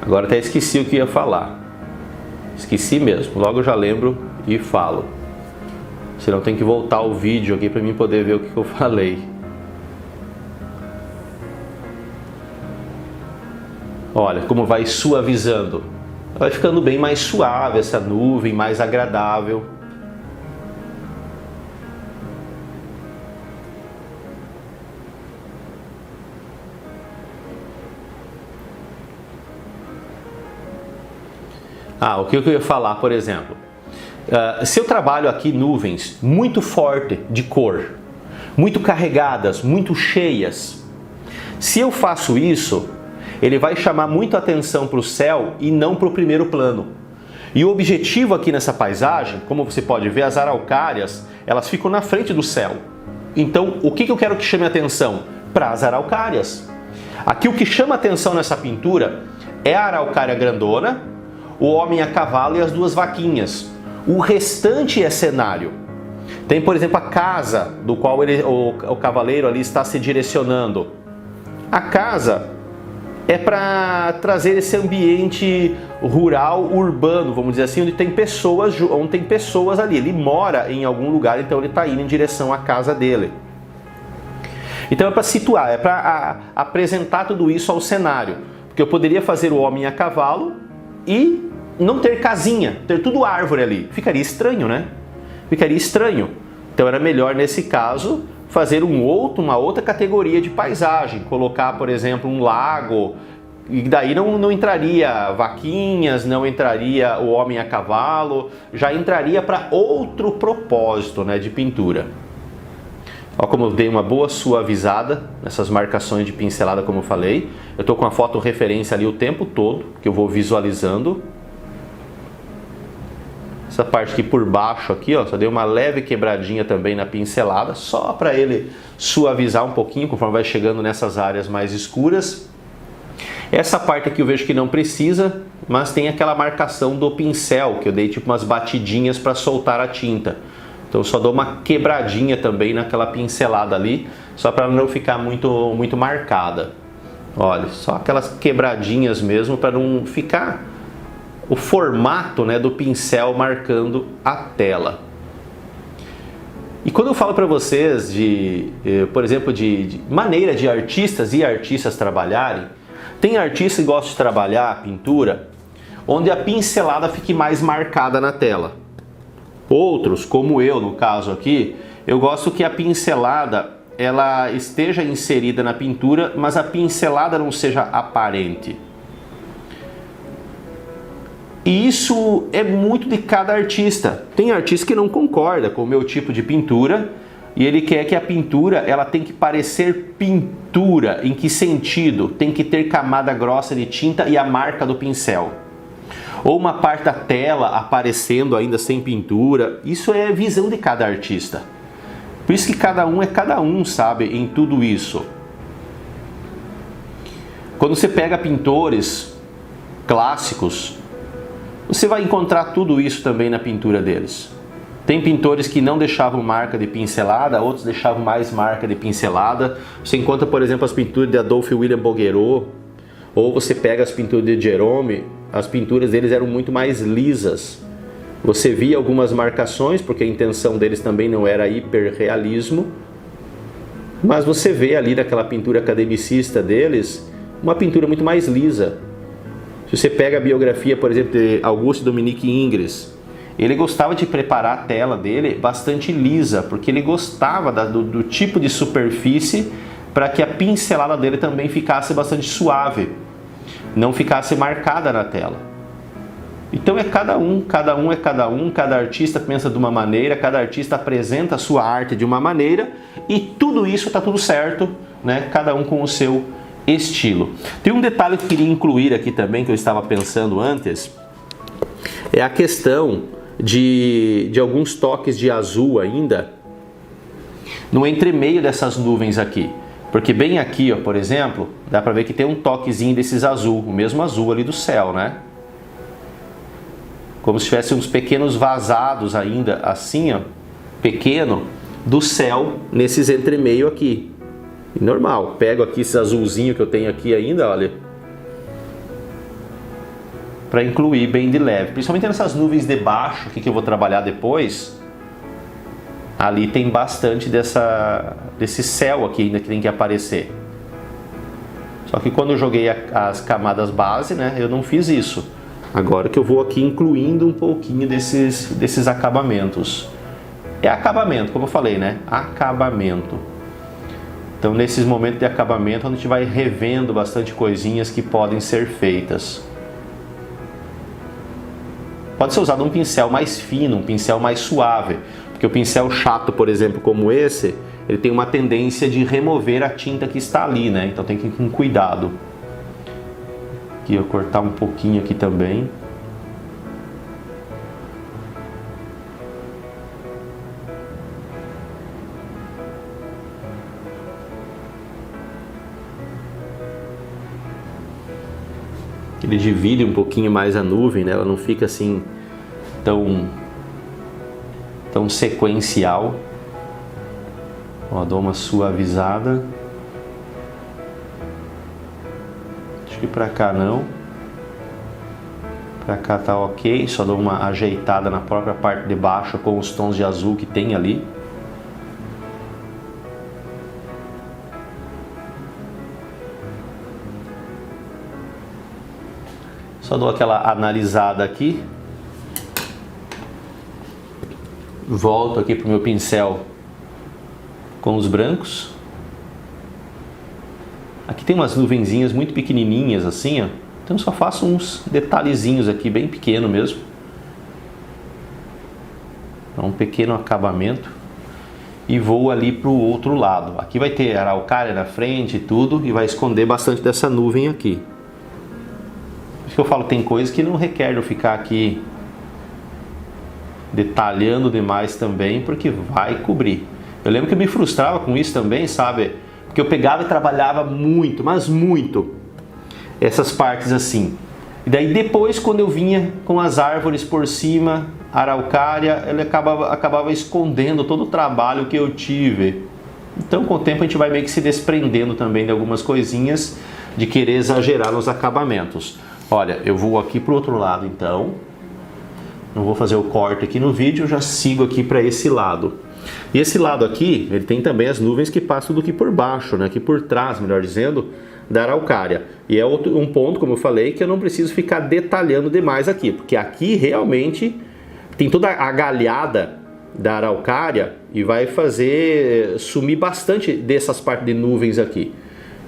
Agora até esqueci o que ia falar. Esqueci mesmo. Logo eu já lembro e falo. Senão tem que voltar o vídeo aqui para mim poder ver o que eu falei. Olha como vai suavizando. Vai ficando bem mais suave essa nuvem, mais agradável. O que eu ia falar, por exemplo? Se eu trabalho aqui nuvens muito forte de cor, muito carregadas, muito cheias, se eu faço isso, ele vai chamar muito atenção para o céu e não para o primeiro plano. E o objetivo aqui nessa paisagem, como você pode ver, as araucárias, elas ficam na frente do céu. Então, o que eu quero que chame atenção? Para as araucárias. Aqui o que chama atenção nessa pintura é a araucária grandona, o homem a cavalo e as duas vaquinhas. O restante é cenário. Tem, por exemplo, a casa do qual o cavaleiro ali está se direcionando. A casa é para trazer esse ambiente rural, urbano, vamos dizer assim, onde tem pessoas ali. Ele mora em algum lugar, então ele está indo em direção à casa dele. Então é para situar, é para apresentar tudo isso ao cenário. Porque eu poderia fazer o homem a cavalo e não ter casinha, ter tudo árvore ali. Ficaria estranho, né? Ficaria estranho. Então era melhor, nesse caso, fazer uma outra categoria de paisagem. Colocar, por exemplo, um lago. E daí não entraria vaquinhas, não entraria o homem a cavalo. Já entraria para outro propósito, né, de pintura. Olha como eu dei uma boa suavizada nessas marcações de pincelada, como eu falei. Eu estou com a foto referência ali o tempo todo, que eu vou visualizando. Essa parte aqui por baixo aqui, ó, só dei uma leve quebradinha também na pincelada, só para ele suavizar um pouquinho conforme vai chegando nessas áreas mais escuras. Essa parte aqui eu vejo que não precisa, mas tem aquela marcação do pincel, que eu dei tipo umas batidinhas para soltar a tinta. Então eu só dou uma quebradinha também naquela pincelada ali, só para não ficar muito marcada. Olha, só aquelas quebradinhas mesmo para não ficar o formato, né, do pincel marcando a tela. E quando eu falo para vocês por exemplo, de maneira de artistas e artistas trabalharem, tem artista que gosta de trabalhar a pintura onde a pincelada fique mais marcada na tela. Outros, como eu no caso aqui, eu gosto que a pincelada ela esteja inserida na pintura, mas a pincelada não seja aparente. E isso é muito de cada artista. Tem artista que não concorda com o meu tipo de pintura e ele quer que a pintura ela tem que parecer pintura. Em que sentido? Tem que ter camada grossa de tinta e a marca do pincel. Ou uma parte da tela aparecendo ainda sem pintura. Isso é visão de cada artista. Por isso que cada um é cada um, sabe, em tudo isso. Quando você pega pintores clássicos, você vai encontrar tudo isso também na pintura deles. Tem pintores que não deixavam marca de pincelada, outros deixavam mais marca de pincelada. Você encontra, por exemplo, as pinturas de Adolphe William Bouguereau, ou você pega as pinturas de Gérôme, as pinturas deles eram muito mais lisas. Você via algumas marcações, porque a intenção deles também não era hiperrealismo, mas você vê ali naquela pintura academicista deles, uma pintura muito mais lisa. Se você pega a biografia, por exemplo, de Auguste Dominique Ingres, ele gostava de preparar a tela dele bastante lisa, porque ele gostava do tipo de superfície para que a pincelada dele também ficasse bastante suave, não ficasse marcada na tela. Então é cada um é cada um, cada artista pensa de uma maneira, cada artista apresenta a sua arte de uma maneira e tudo isso está tudo certo, né? Cada um com o seu estilo. Tem um detalhe que eu queria incluir aqui também, que eu estava pensando antes, é a questão de alguns toques de azul ainda no entremeio dessas nuvens aqui. Porque bem aqui, ó, por exemplo, dá para ver que tem um toquezinho desses azul, o mesmo azul ali do céu, né? Como se tivesse uns pequenos vazados ainda, assim, ó, pequeno, do céu nesses entremeio aqui. E normal, pego aqui esse azulzinho que eu tenho aqui ainda, olha, para incluir bem de leve, principalmente nessas nuvens de baixo aqui que eu vou trabalhar depois. Ali tem bastante desse céu aqui ainda que tem que aparecer. Só que quando eu joguei as camadas base, né, eu não fiz isso. Agora que eu vou aqui incluindo um pouquinho desses acabamentos. É acabamento, como eu falei, né? Acabamento. Então, nesses momentos de acabamento, a gente vai revendo bastante coisinhas que podem ser feitas. Pode ser usado um pincel mais fino, um pincel mais suave. Porque o pincel chato, por exemplo, como esse, ele tem uma tendência de remover a tinta que está ali, né? Então tem que ir com cuidado. Aqui eu cortar um pouquinho aqui também. Ele divide um pouquinho mais a nuvem, né? Ela não fica assim tão sequencial. Ó, dou uma suavizada. Acho que pra cá não. Pra cá tá ok. Só dou uma ajeitada na própria parte de baixo com os tons de azul que tem ali. Só dou aquela analisada aqui. Volto aqui pro meu pincel com os brancos. Aqui tem umas nuvenzinhas muito pequenininhas assim, ó. Então só faço uns detalhezinhos aqui, bem pequeno mesmo. Um pequeno acabamento. E vou ali pro outro lado. Aqui vai ter araucária na frente e tudo, e vai esconder bastante dessa nuvem aqui. Por isso que eu falo, tem coisas que não requer eu ficar aqui detalhando demais também, porque vai cobrir. Eu lembro que eu me frustrava com isso também, sabe? Porque eu pegava e trabalhava muito, mas muito, essas partes assim. E daí depois, quando eu vinha com as árvores por cima, a araucária, ele acabava escondendo todo o trabalho que eu tive. Então, com o tempo, a gente vai meio que se desprendendo também de algumas coisinhas, de querer exagerar nos acabamentos. Olha, eu vou aqui pro outro lado, então. Não vou fazer o corte aqui no vídeo, já sigo aqui para esse lado. E esse lado aqui, ele tem também as nuvens que passam do que por baixo, né? Aqui por trás, melhor dizendo, da araucária. E é um ponto, como eu falei, que eu não preciso ficar detalhando demais aqui, porque aqui realmente tem toda a galhada da araucária e vai fazer sumir bastante dessas partes de nuvens aqui.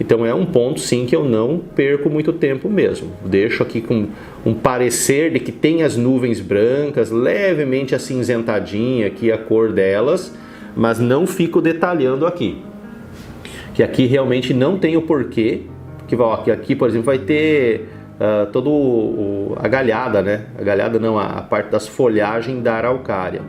Então é um ponto sim que eu não perco muito tempo mesmo. Deixo aqui com um parecer de que tem as nuvens brancas, levemente acinzentadinha aqui a cor delas, mas não fico detalhando aqui. Que aqui realmente não tem o porquê, porque aqui, por exemplo, vai ter a galhada, né? A galhada não, a parte das folhagens da araucária.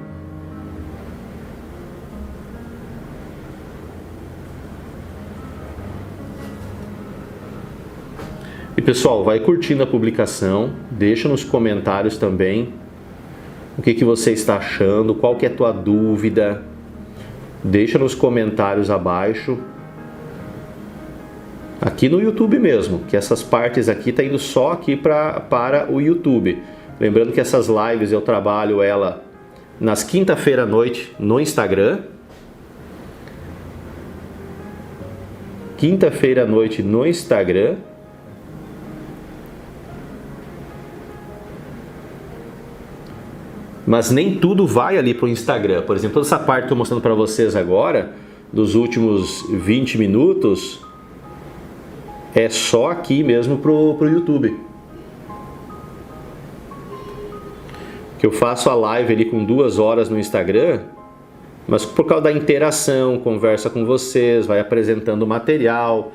E pessoal, vai curtindo a publicação, deixa nos comentários também o que você está achando, qual que é a tua dúvida, deixa nos comentários abaixo. Aqui no YouTube mesmo, que essas partes aqui tá indo só aqui para o YouTube. Lembrando que essas lives eu trabalho ela nas quinta-feira à noite no Instagram. Quinta-feira à noite no Instagram. Mas nem tudo vai ali para o Instagram. Por exemplo, toda essa parte que estou mostrando para vocês agora, dos últimos 20 minutos, é só aqui mesmo pro YouTube. Que eu faço a live ali com 2 horas no Instagram, mas por causa da interação, conversa com vocês, vai apresentando o material,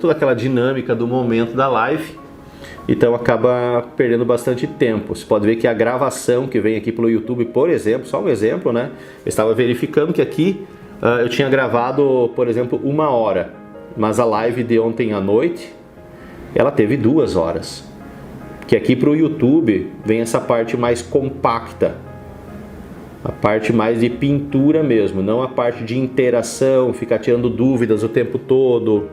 toda aquela dinâmica do momento da live, então acaba perdendo bastante tempo. Você pode ver que a gravação que vem aqui pelo YouTube, por exemplo, só um exemplo, né? Eu estava verificando que aqui eu tinha gravado, por exemplo, 1 hora, mas a live de ontem à noite, ela teve 2 horas. Que aqui para o YouTube vem essa parte mais compacta, a parte mais de pintura mesmo, não a parte de interação, ficar tirando dúvidas o tempo todo.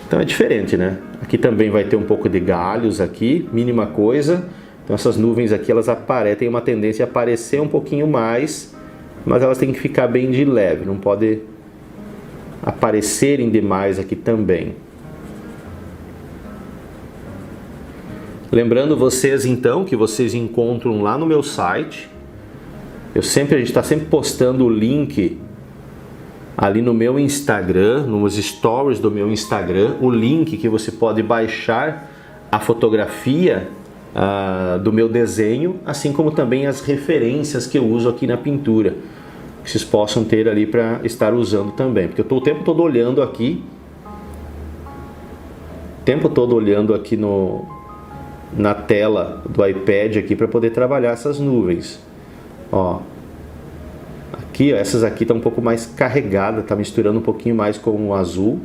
Então é diferente, né? Aqui também vai ter um pouco de galhos aqui, mínima coisa. Então essas nuvens aqui, elas têm uma tendência a aparecer um pouquinho mais, mas elas têm que ficar bem de leve, não pode aparecerem demais aqui também. Lembrando vocês então que vocês encontram lá no meu site. A gente está sempre postando o link ali no meu Instagram, nos stories do meu Instagram, o link que você pode baixar a fotografia do meu desenho, assim como também as referências que eu uso aqui na pintura, que vocês possam ter ali para estar usando também, porque eu estou o tempo todo olhando aqui, na tela do iPad aqui para poder trabalhar essas nuvens. Ó, aqui, ó, essas aqui estão um pouco mais carregadas, tá misturando um pouquinho mais com o azul,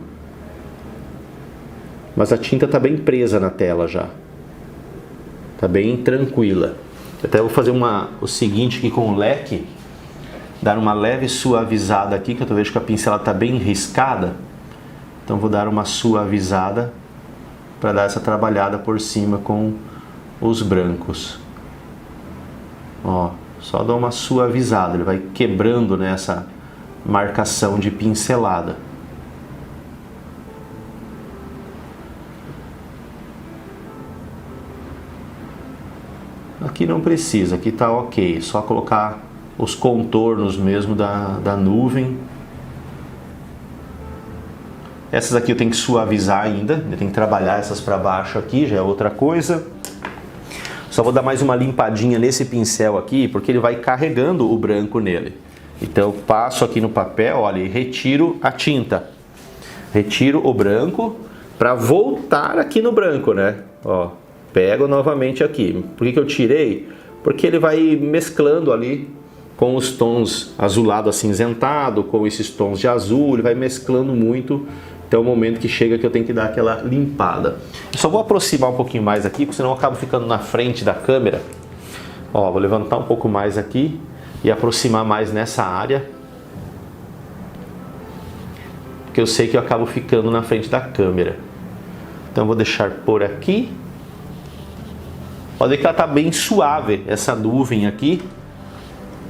mas a tinta tá bem presa na tela já, tá bem tranquila. Eu até vou fazer o seguinte aqui com o leque, dar uma leve suavizada aqui, que eu vejo que a pincelada tá bem riscada, então vou dar uma suavizada para dar essa trabalhada por cima com os brancos. Ó, só dá uma suavizada, ele vai quebrando nessa marcação de pincelada. Aqui não precisa, aqui tá ok, só colocar os contornos mesmo da nuvem. Essas aqui eu tenho que suavizar ainda, eu tenho que trabalhar essas para baixo aqui, já é outra coisa. Só vou dar mais uma limpadinha nesse pincel aqui, porque ele vai carregando o branco nele. Então eu passo aqui no papel, olha, e retiro a tinta. Retiro o branco para voltar aqui no branco, né? Ó, pego novamente aqui. Por que eu tirei? Porque ele vai mesclando ali com os tons azulado acinzentado, com esses tons de azul, ele vai mesclando muito. Até o momento que chega que eu tenho que dar aquela limpada. Eu só vou aproximar um pouquinho mais aqui, porque senão eu acabo ficando na frente da câmera. Ó, vou levantar um pouco mais aqui e aproximar mais nessa área, porque eu sei que eu acabo ficando na frente da câmera. Então eu vou deixar por aqui. Pode ver que ela está bem suave, essa nuvem aqui.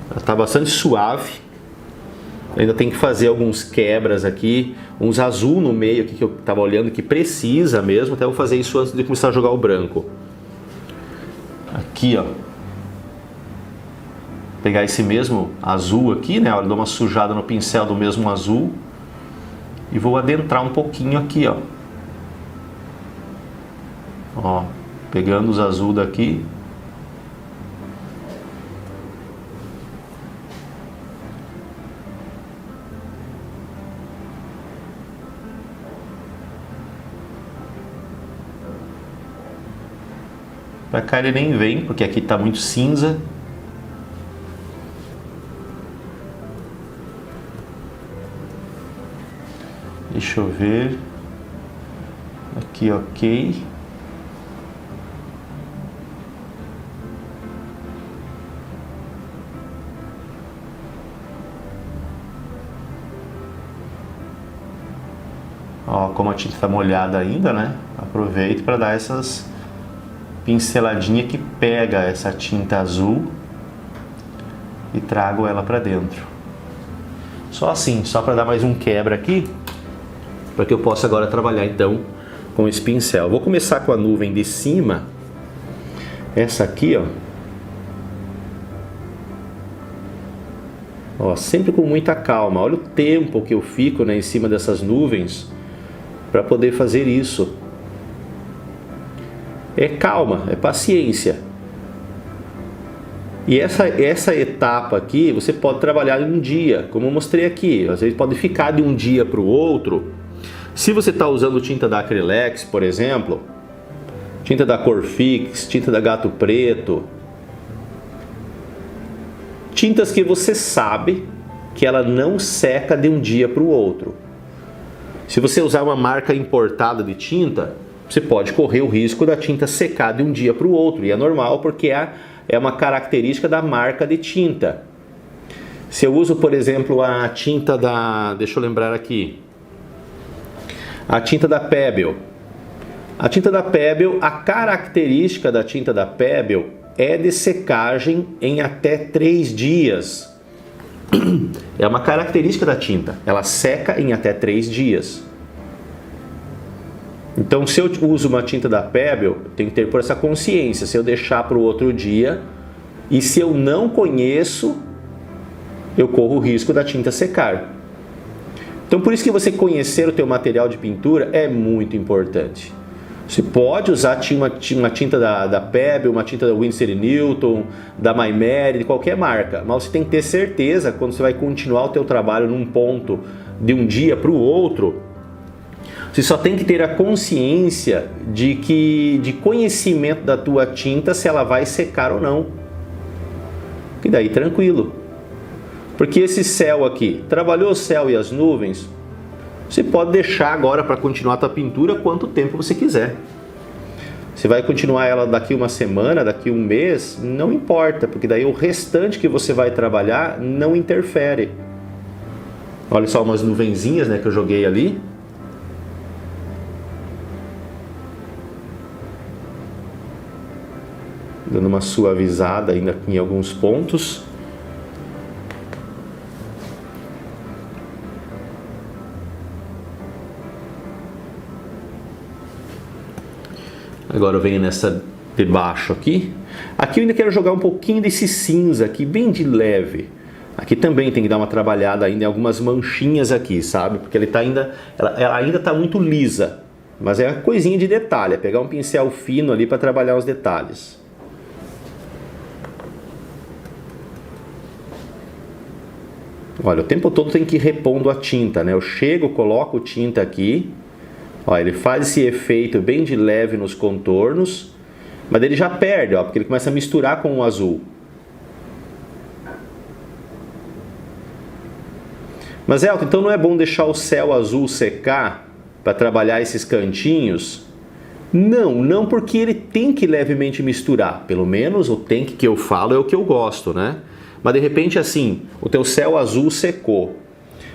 Ela está bastante suave. Ainda tem que fazer alguns quebras aqui, uns azul no meio aqui que eu estava olhando, que precisa mesmo. Até vou fazer isso antes de começar a jogar o branco. Aqui, ó. Pegar esse mesmo azul aqui, né? Eu dou uma sujada no pincel do mesmo azul. E vou adentrar um pouquinho aqui, ó. Ó, pegando os azul daqui. Pra cá ele nem vem, porque aqui tá muito cinza. Deixa eu ver. Aqui, ok. Ó, como a tinta tá molhada ainda, né? Aproveito para dar essas pinceladinha que pega essa tinta azul e trago ela para dentro. Só assim, só para dar mais um quebra aqui, para que eu possa agora trabalhar então com esse pincel. Vou começar com a nuvem de cima, essa aqui, ó. Ó, sempre com muita calma. Olha o tempo que eu fico, né, em cima dessas nuvens para poder fazer isso. É calma, é paciência. E essa etapa aqui você pode trabalhar em um dia, como eu mostrei aqui. Às vezes pode ficar de um dia para o outro. Se você está usando tinta da Acrylex, por exemplo, tinta da Corfix, tinta da Gato Preto, tintas que você sabe que ela não seca de um dia para o outro. Se você usar uma marca importada de tinta, você pode correr o risco da tinta secar de um dia para o outro. E é normal porque é uma característica da marca de tinta. Se eu uso, por exemplo, a tinta da... Deixa eu lembrar aqui. A tinta da Pebble. A tinta da Pebble, a característica da tinta da Pebble é de secagem em até 3 dias. É uma característica da tinta. Ela seca em até 3 dias. Então, se eu uso uma tinta da Pebble, eu tenho que ter por essa consciência. Se eu deixar para o outro dia, e se eu não conheço, eu corro o risco da tinta secar. Então, por isso que você conhecer o teu material de pintura é muito importante. Você pode usar uma tinta da Pebble, uma tinta da Winsor & Newton, da Maimeri, de qualquer marca. Mas você tem que ter certeza, quando você vai continuar o teu trabalho num ponto de um dia para o outro, você só tem que ter a consciência de conhecimento da tua tinta, se ela vai secar ou não. E daí tranquilo. Porque esse céu aqui, trabalhou o céu e as nuvens, você pode deixar agora para continuar a tua pintura quanto tempo você quiser. Você vai continuar ela daqui uma semana, daqui um mês, não importa, porque daí o restante que você vai trabalhar não interfere. Olha só umas nuvenzinhas, né, que eu joguei ali. Dando uma suavizada ainda em alguns pontos. Agora eu venho nessa de baixo aqui. Aqui eu ainda quero jogar um pouquinho desse cinza aqui, bem de leve. Aqui também tem que dar uma trabalhada ainda em algumas manchinhas aqui, sabe? Porque ela ainda está muito lisa. Mas é uma coisinha de detalhe, é pegar um pincel fino ali para trabalhar os detalhes. Olha, o tempo todo tem que ir repondo a tinta, né? Eu chego, coloco tinta aqui. Ó, ele faz esse efeito bem de leve nos contornos, mas ele já perde, ó, porque ele começa a misturar com o azul. Mas Elton, então não é bom deixar o céu azul secar para trabalhar esses cantinhos? Não porque ele tem que levemente misturar. Pelo menos o tem que eu falo é o que eu gosto, né? Mas de repente assim, o teu céu azul secou.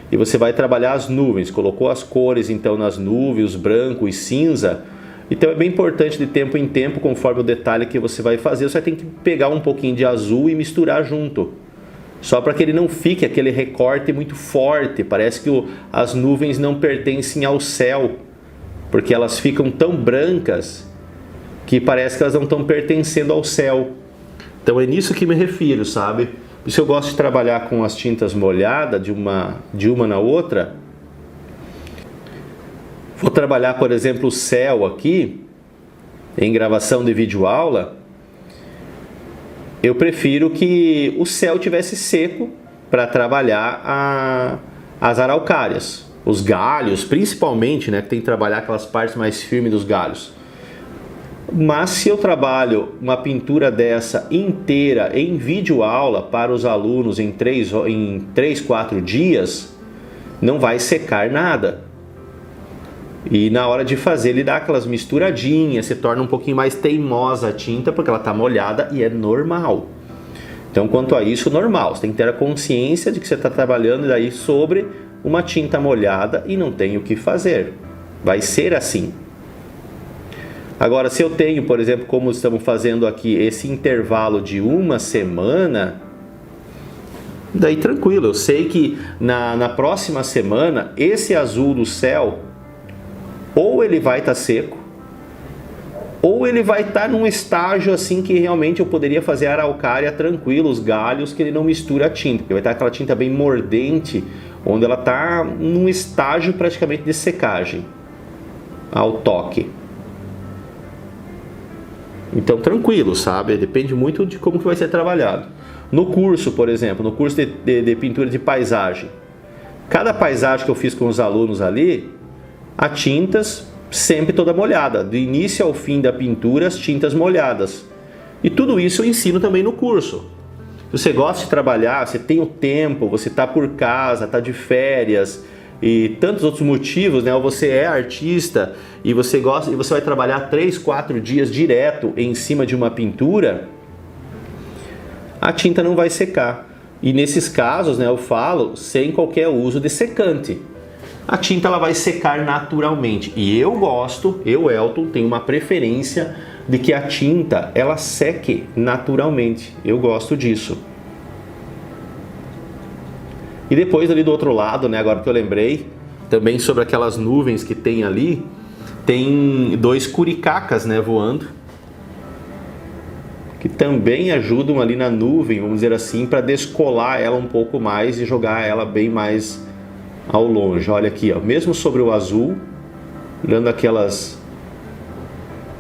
E você vai trabalhar as nuvens, colocou as cores então nas nuvens, branco e cinza. Então é bem importante de tempo em tempo, conforme o detalhe que você vai fazer, você tem que pegar um pouquinho de azul e misturar junto. Só para que ele não fique aquele recorte muito forte, parece que as nuvens não pertencem ao céu, porque elas ficam tão brancas que parece que elas não estão pertencendo ao céu. Então é nisso que me refiro, sabe? Por isso eu gosto de trabalhar com as tintas molhadas de uma na outra. Vou trabalhar, por exemplo, o céu aqui, em gravação de videoaula. Eu prefiro que o céu tivesse seco para trabalhar as araucárias. Os galhos, principalmente, né, que tem que trabalhar aquelas partes mais firmes dos galhos. Mas se eu trabalho uma pintura dessa inteira em videoaula para os alunos em 3, 4 dias, não vai secar nada. E na hora de fazer ele dá aquelas misturadinhas, se torna um pouquinho mais teimosa a tinta porque ela está molhada e é normal. Então quanto a isso, normal. Você tem que ter a consciência de que você está trabalhando daí sobre uma tinta molhada e não tem o que fazer. Vai ser assim. Agora, se eu tenho, por exemplo, como estamos fazendo aqui, esse intervalo de uma semana, daí tranquilo, eu sei que na próxima semana, esse azul do céu, ou ele vai estar seco, ou ele vai estar num estágio assim que realmente eu poderia fazer a araucária tranquilo, os galhos, que ele não mistura a tinta, porque vai estar aquela tinta bem mordente, onde ela está num estágio praticamente de secagem ao toque. Então tranquilo, sabe? Depende muito de como que vai ser trabalhado. No curso, por exemplo, no curso de pintura de paisagem, cada paisagem que eu fiz com os alunos ali, a tintas sempre toda molhada, do início ao fim da pintura, as tintas molhadas. E tudo isso eu ensino também no curso. Se você gosta de trabalhar, você tem o tempo, você está por casa, está de férias e tantos outros motivos, né? Ou você é artista e você gosta e você vai trabalhar 3, 4 dias direto em cima de uma pintura, a tinta não vai secar. E nesses casos, né, eu falo sem qualquer uso de secante. A tinta ela vai secar naturalmente. E eu gosto, eu, Elton, tenho uma preferência de que a tinta ela seque naturalmente. Eu gosto disso. E depois ali do outro lado, né, agora que eu lembrei, também sobre aquelas nuvens que tem ali, tem 2 curicacas, né, voando, que também ajudam ali na nuvem, vamos dizer assim, para descolar ela um pouco mais e jogar ela bem mais ao longe. Olha aqui, ó, mesmo sobre o azul, dando aquelas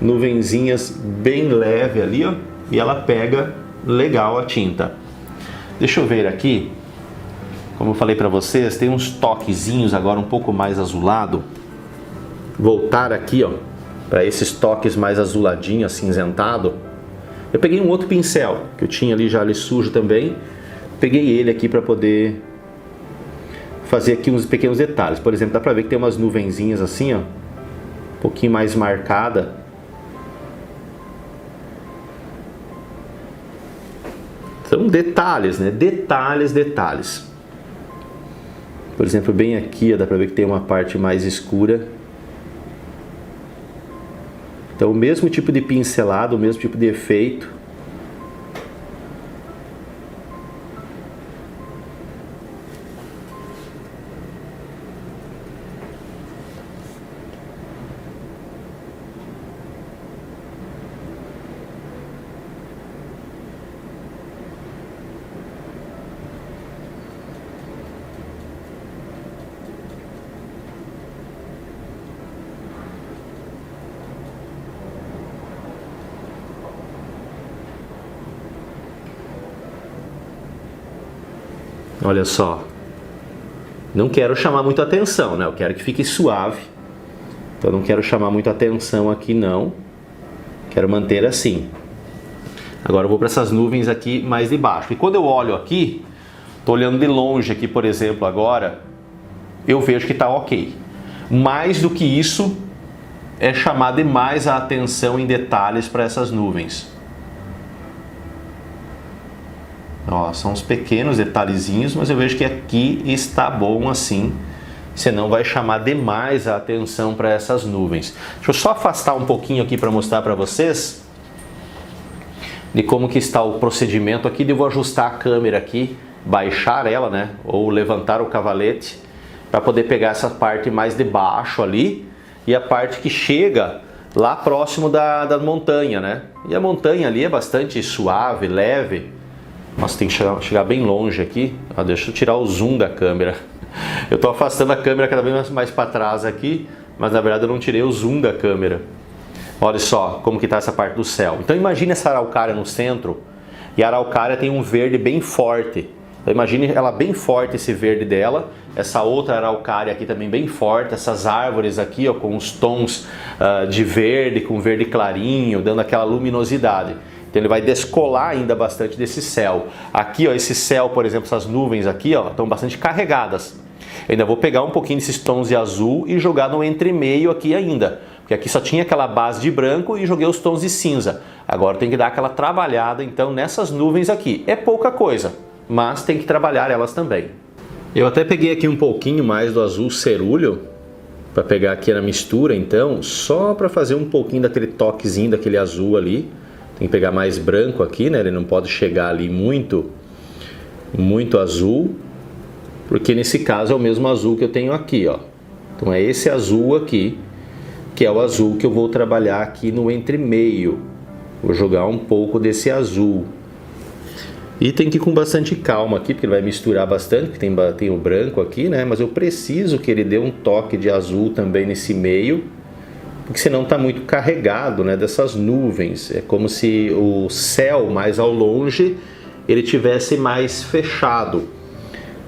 nuvenzinhas bem leve ali, ó, e ela pega legal a tinta. Deixa eu ver aqui, como eu falei para vocês, tem uns toquezinhos agora um pouco mais azulado. Voltar aqui, ó, para esses toques mais azuladinho, acinzentado. Eu peguei um outro pincel que eu tinha ali já ali sujo também. Peguei ele aqui para poder fazer aqui uns pequenos detalhes. Por exemplo, dá para ver que tem umas nuvenzinhas assim, ó, um pouquinho mais marcada. São detalhes, né? Detalhes, detalhes. Por exemplo, bem aqui, ó, dá para ver que tem uma parte mais escura. Então, o mesmo tipo de pincelado, o mesmo tipo de efeito. Olha só, não quero chamar muito atenção, né? Eu quero que fique suave, então não quero chamar muito atenção aqui não, quero manter assim. Agora eu vou para essas nuvens aqui mais de baixo, e quando eu olho aqui, estou olhando de longe aqui, por exemplo, agora, eu vejo que está ok. Mais do que isso, é chamar demais a atenção em detalhes para essas nuvens. Ó, são uns pequenos detalhezinhos, mas eu vejo que aqui está bom assim. Senão vai chamar demais a atenção para essas nuvens. Deixa eu só afastar um pouquinho aqui para mostrar para vocês de como que está o procedimento aqui. Eu vou ajustar a câmera aqui, baixar ela, né? Ou levantar o cavalete para poder pegar essa parte mais de baixo ali e a parte que chega lá próximo da montanha, né? E a montanha ali é bastante suave, leve. Nossa, tem que chegar bem longe aqui. Ah, deixa eu tirar o zoom da câmera. Eu estou afastando a câmera cada vez mais para trás aqui, mas na verdade eu não tirei o zoom da câmera. Olha só como que está essa parte do céu. Então imagine essa araucária no centro, e a araucária tem um verde bem forte. Então imagine ela bem forte, esse verde dela. Essa outra araucária aqui também bem forte. Essas árvores aqui, ó, com os tons de verde, com verde clarinho, dando aquela luminosidade. Então ele vai descolar ainda bastante desse céu. Aqui, ó, esse céu, por exemplo, essas nuvens aqui, ó, estão bastante carregadas. Eu ainda vou pegar um pouquinho desses tons de azul e jogar no entremeio aqui ainda. Porque aqui só tinha aquela base de branco e joguei os tons de cinza. Agora tem que dar aquela trabalhada, então, nessas nuvens aqui. É pouca coisa, mas tem que trabalhar elas também. Eu até peguei aqui um pouquinho mais do azul cerúleo, para pegar aqui na mistura, então, só para fazer um pouquinho daquele toquezinho daquele azul ali. Tem que pegar mais branco aqui, né? Ele não pode chegar ali muito azul, porque nesse caso é o mesmo azul que eu tenho aqui, ó. Então é esse azul aqui que é o azul que eu vou trabalhar aqui no entremeio. Vou jogar um pouco desse azul. E tem que ir com bastante calma aqui, porque ele vai misturar bastante, porque tem o branco aqui, né? Mas eu preciso que ele dê um toque de azul também nesse meio, porque senão está muito carregado, né, dessas nuvens. É como se o céu mais ao longe ele tivesse mais fechado.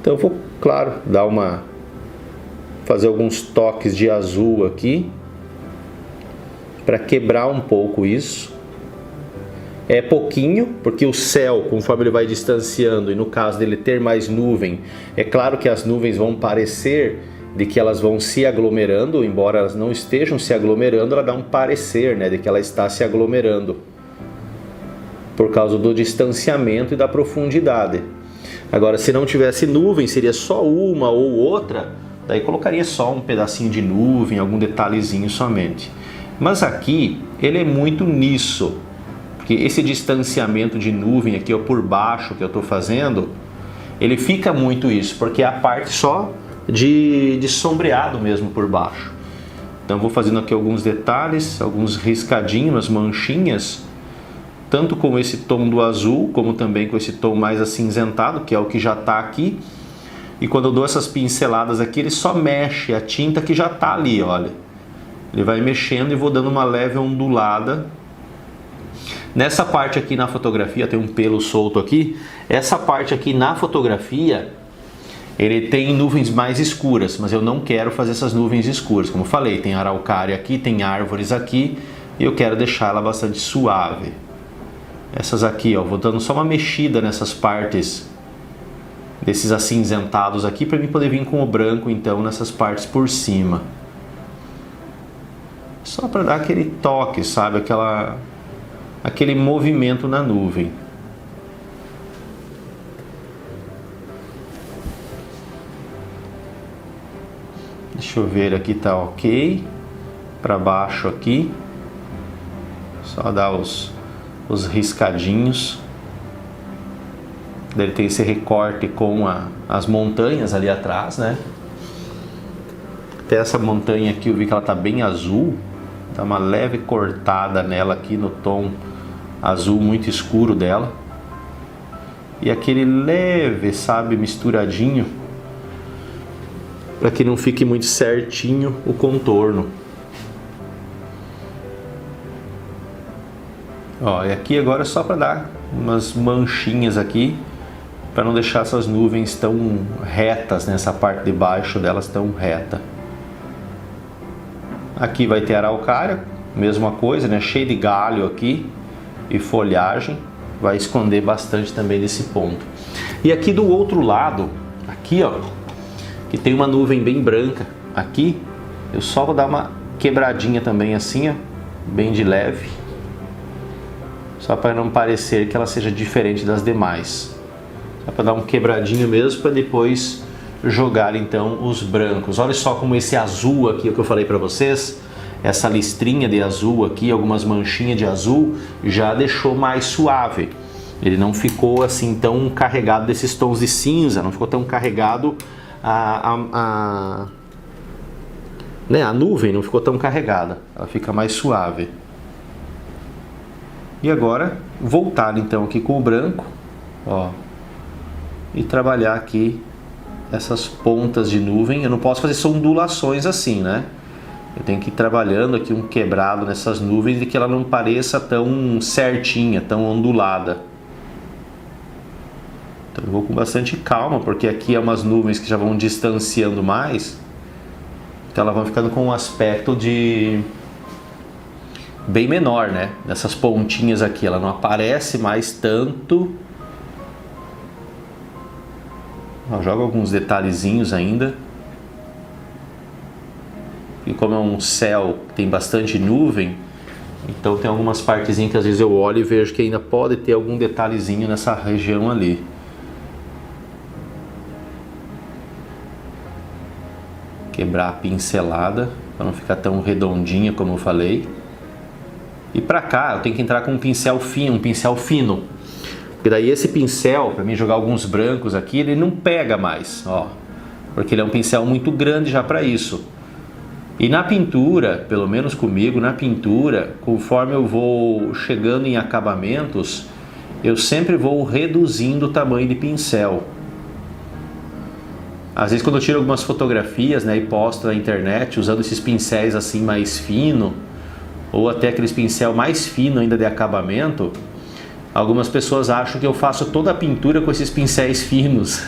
Então eu vou, claro, fazer alguns toques de azul aqui para quebrar um pouco isso. É pouquinho, porque o céu, conforme ele vai distanciando, e no caso dele ter mais nuvem, é claro que as nuvens vão parecer de que elas vão se aglomerando, embora elas não estejam se aglomerando, ela dá um parecer, né, de que ela está se aglomerando, por causa do distanciamento e da profundidade. Agora, se não tivesse nuvem, seria só uma ou outra, daí colocaria só um pedacinho de nuvem, algum detalhezinho somente. Mas aqui, ele é muito nisso. Porque esse distanciamento de nuvem aqui, ó, por baixo que eu estou fazendo, ele fica muito isso, porque é a parte só de sombreado mesmo por baixo. Então vou fazendo aqui alguns detalhes, alguns riscadinhos, manchinhas, tanto com esse tom do azul, como também com esse tom mais acinzentado, que é o que já está aqui. E quando eu dou essas pinceladas aqui, ele só mexe a tinta que já está ali, olha. Ele vai mexendo e vou dando uma leve ondulada. Nessa parte aqui na fotografia, tem um pelo solto aqui, essa parte aqui na fotografia, ele tem nuvens mais escuras, mas eu não quero fazer essas nuvens escuras. Como eu falei, tem araucária aqui, tem árvores aqui, e eu quero deixar ela bastante suave. Essas aqui, ó, vou dando só uma mexida nessas partes, desses acinzentados aqui, para mim poder vir com o branco, então, nessas partes por cima. Só para dar aquele toque, sabe, aquele movimento na nuvem. Deixa eu ver, aqui tá ok. Para baixo aqui. Só dar os riscadinhos. Ele tem esse recorte com as montanhas ali atrás, né? Até essa montanha aqui eu vi que ela tá bem azul. Dá uma leve cortada nela aqui no tom azul muito escuro dela. E aquele leve, sabe, misturadinho, para que não fique muito certinho o contorno. Ó, e aqui agora é só para dar umas manchinhas aqui, para não deixar essas nuvens tão retas, nessa parte de baixo delas tão reta. Aqui vai ter araucária, mesma coisa, né? Cheio de galho aqui e folhagem, vai esconder bastante também desse ponto. E aqui do outro lado, aqui ó, que tem uma nuvem bem branca, aqui eu só vou dar uma quebradinha também assim, ó, bem de leve, só para não parecer que ela seja diferente das demais. Só para dar um quebradinho mesmo, para depois jogar então os brancos. Olha só como esse azul aqui, o que eu falei para vocês, essa listrinha de azul aqui, algumas manchinhas de azul, já deixou mais suave. Ele não ficou assim tão carregado desses tons de cinza, não ficou tão carregado né, a nuvem não ficou tão carregada, ela fica mais suave. E agora voltar então aqui com o branco, ó, e trabalhar aqui essas pontas de nuvem. Eu não posso fazer só ondulações assim, né? Eu tenho que ir trabalhando aqui um quebrado nessas nuvens, de que ela não pareça tão certinha, tão ondulada. Então eu vou com bastante calma, porque aqui é umas nuvens que já vão distanciando mais, então elas vão ficando com um aspecto de bem menor, né? Nessas pontinhas aqui, ela não aparece mais tanto. Eu jogo alguns detalhezinhos ainda. E como é um céu que tem bastante nuvem, então tem algumas partezinhas que às vezes eu olho e vejo que ainda pode ter algum detalhezinho nessa região ali. Quebrar a pincelada para não ficar tão redondinha como eu falei. E para cá eu tenho que entrar com um pincel fino, porque daí esse pincel, para mim jogar alguns brancos aqui, ele não pega mais, ó, porque ele é um pincel muito grande já para isso. E na pintura, pelo menos comigo, na pintura, conforme eu vou chegando em acabamentos, eu sempre vou reduzindo o tamanho de pincel. Às vezes quando eu tiro algumas fotografias, né, e posto na internet usando esses pincéis assim mais fino, ou até aqueles pincel mais fino ainda de acabamento, algumas pessoas acham que eu faço toda a pintura com esses pincéis finos.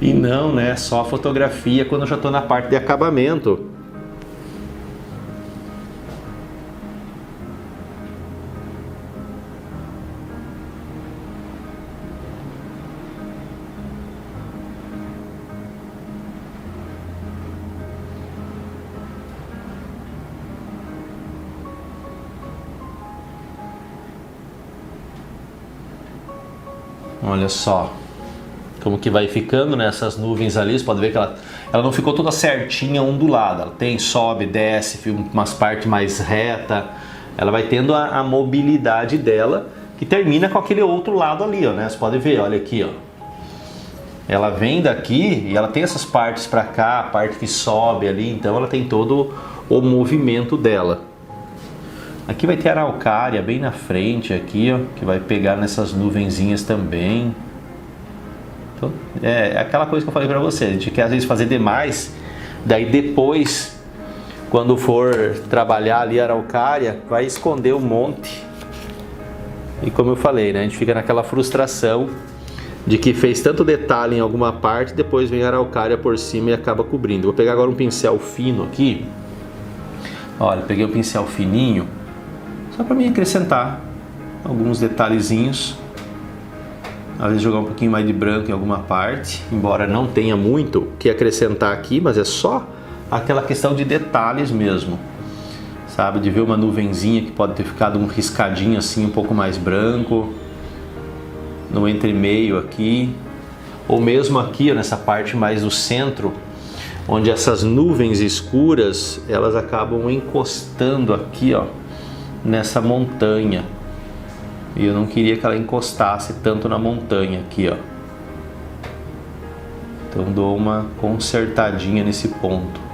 E não, né, só a fotografia quando eu já estou na parte de acabamento. Olha só como que vai ficando nessas nuvens ali. Você pode ver que ela não ficou toda certinha ondulada. Ela tem, sobe, desce, umas partes mais reta. Ela vai tendo a mobilidade dela, que termina com aquele outro lado ali, ó, né? Você pode ver, olha aqui, ó. Ela vem daqui e ela tem essas partes para cá, a parte que sobe ali, então ela tem todo o movimento dela. Aqui vai ter araucária bem na frente aqui, ó, que vai pegar nessas nuvenzinhas também. Então, é aquela coisa que eu falei pra você, a gente quer às vezes fazer demais, daí depois, quando for trabalhar ali a araucária, vai esconder um monte. E como eu falei, né, a gente fica naquela frustração de que fez tanto detalhe em alguma parte, depois vem a araucária por cima e acaba cobrindo. Vou pegar agora um pincel fino aqui. Olha, peguei um pincel fininho, só para mim acrescentar alguns detalhezinhos. Às vezes jogar um pouquinho mais de branco em alguma parte, embora não tenha muito o que acrescentar aqui, mas é só aquela questão de detalhes mesmo. Sabe, de ver uma nuvenzinha que pode ter ficado um riscadinho assim um pouco mais branco no entremeio aqui, ou mesmo aqui, ó, nessa parte mais do centro, onde essas nuvens escuras elas acabam encostando aqui, ó, nessa montanha, e eu não queria que ela encostasse tanto na montanha aqui, ó. Então dou uma consertadinha nesse ponto.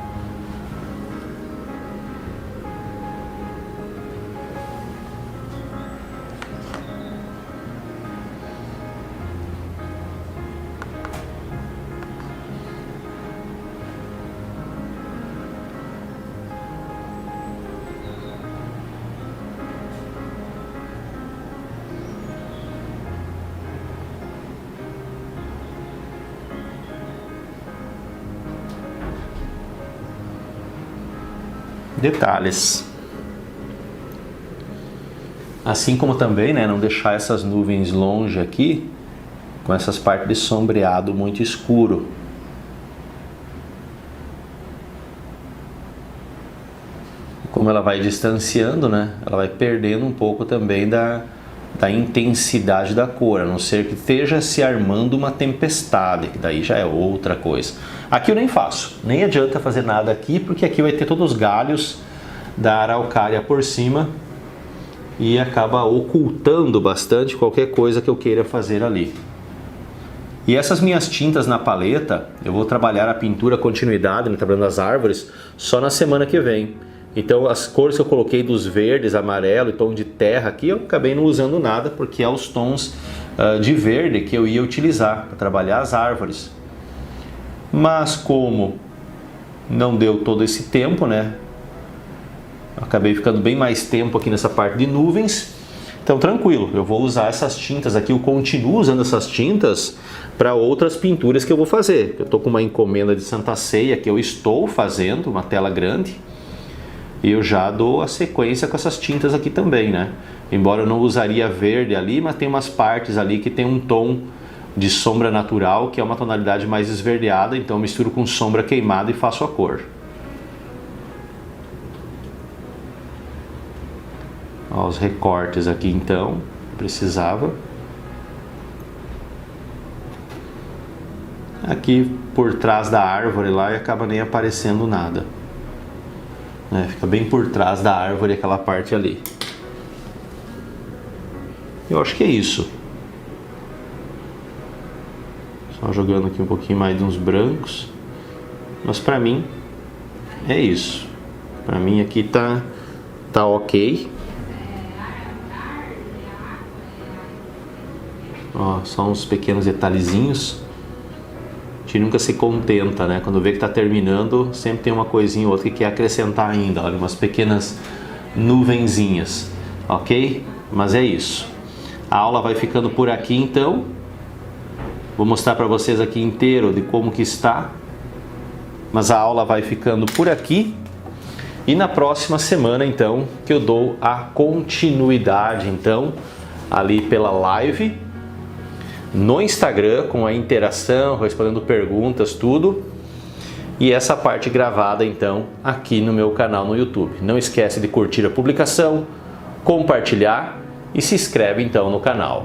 Detalhes. Assim como também, né, não deixar essas nuvens longe aqui, com essas partes de sombreado muito escuro. Como ela vai distanciando, né, ela vai perdendo um pouco também da intensidade da cor, a não ser que esteja se armando uma tempestade, que daí já é outra coisa. Aqui eu nem faço, nem adianta fazer nada aqui, porque aqui vai ter todos os galhos da araucária por cima e acaba ocultando bastante qualquer coisa que eu queira fazer ali. E essas minhas tintas na paleta, eu vou trabalhar a pintura continuidade, né, trabalhando as árvores, só na semana que vem. Então as cores que eu coloquei dos verdes, amarelo e tom de terra aqui, eu acabei não usando nada, porque é os tons de verde que eu ia utilizar para trabalhar as árvores. Mas como não deu todo esse tempo, né, acabei ficando bem mais tempo aqui nessa parte de nuvens, então tranquilo, eu vou usar essas tintas aqui, eu continuo usando essas tintas para outras pinturas que eu vou fazer. Eu estou com uma encomenda de Santa Ceia que eu estou fazendo, uma tela grande, e eu já dou a sequência com essas tintas aqui também, né? Embora eu não usaria verde ali, mas tem umas partes ali que tem um tom de sombra natural, que é uma tonalidade mais esverdeada, então eu misturo com sombra queimada e faço a cor. Ó, os recortes aqui então, precisava. Aqui por trás da árvore lá e acaba nem aparecendo nada. Fica bem por trás da árvore aquela parte ali. Eu acho que é isso. Só jogando aqui um pouquinho mais de uns brancos. Mas pra mim é isso. Pra mim aqui tá ok. Ó, só uns pequenos detalhezinhos. A gente nunca se contenta, né? Quando vê que tá terminando, sempre tem uma coisinha ou outra que quer acrescentar ainda. Olha, umas pequenas nuvenzinhas, ok? Mas é isso. A aula vai ficando por aqui, então. Vou mostrar para vocês aqui inteiro de como que está. Mas a aula vai ficando por aqui. E na próxima semana, então, que eu dou a continuidade, então, ali pela live, no Instagram, com a interação, respondendo perguntas, tudo. E essa parte gravada, então, aqui no meu canal no YouTube. Não esquece de curtir a publicação, compartilhar e se inscreve, então, no canal.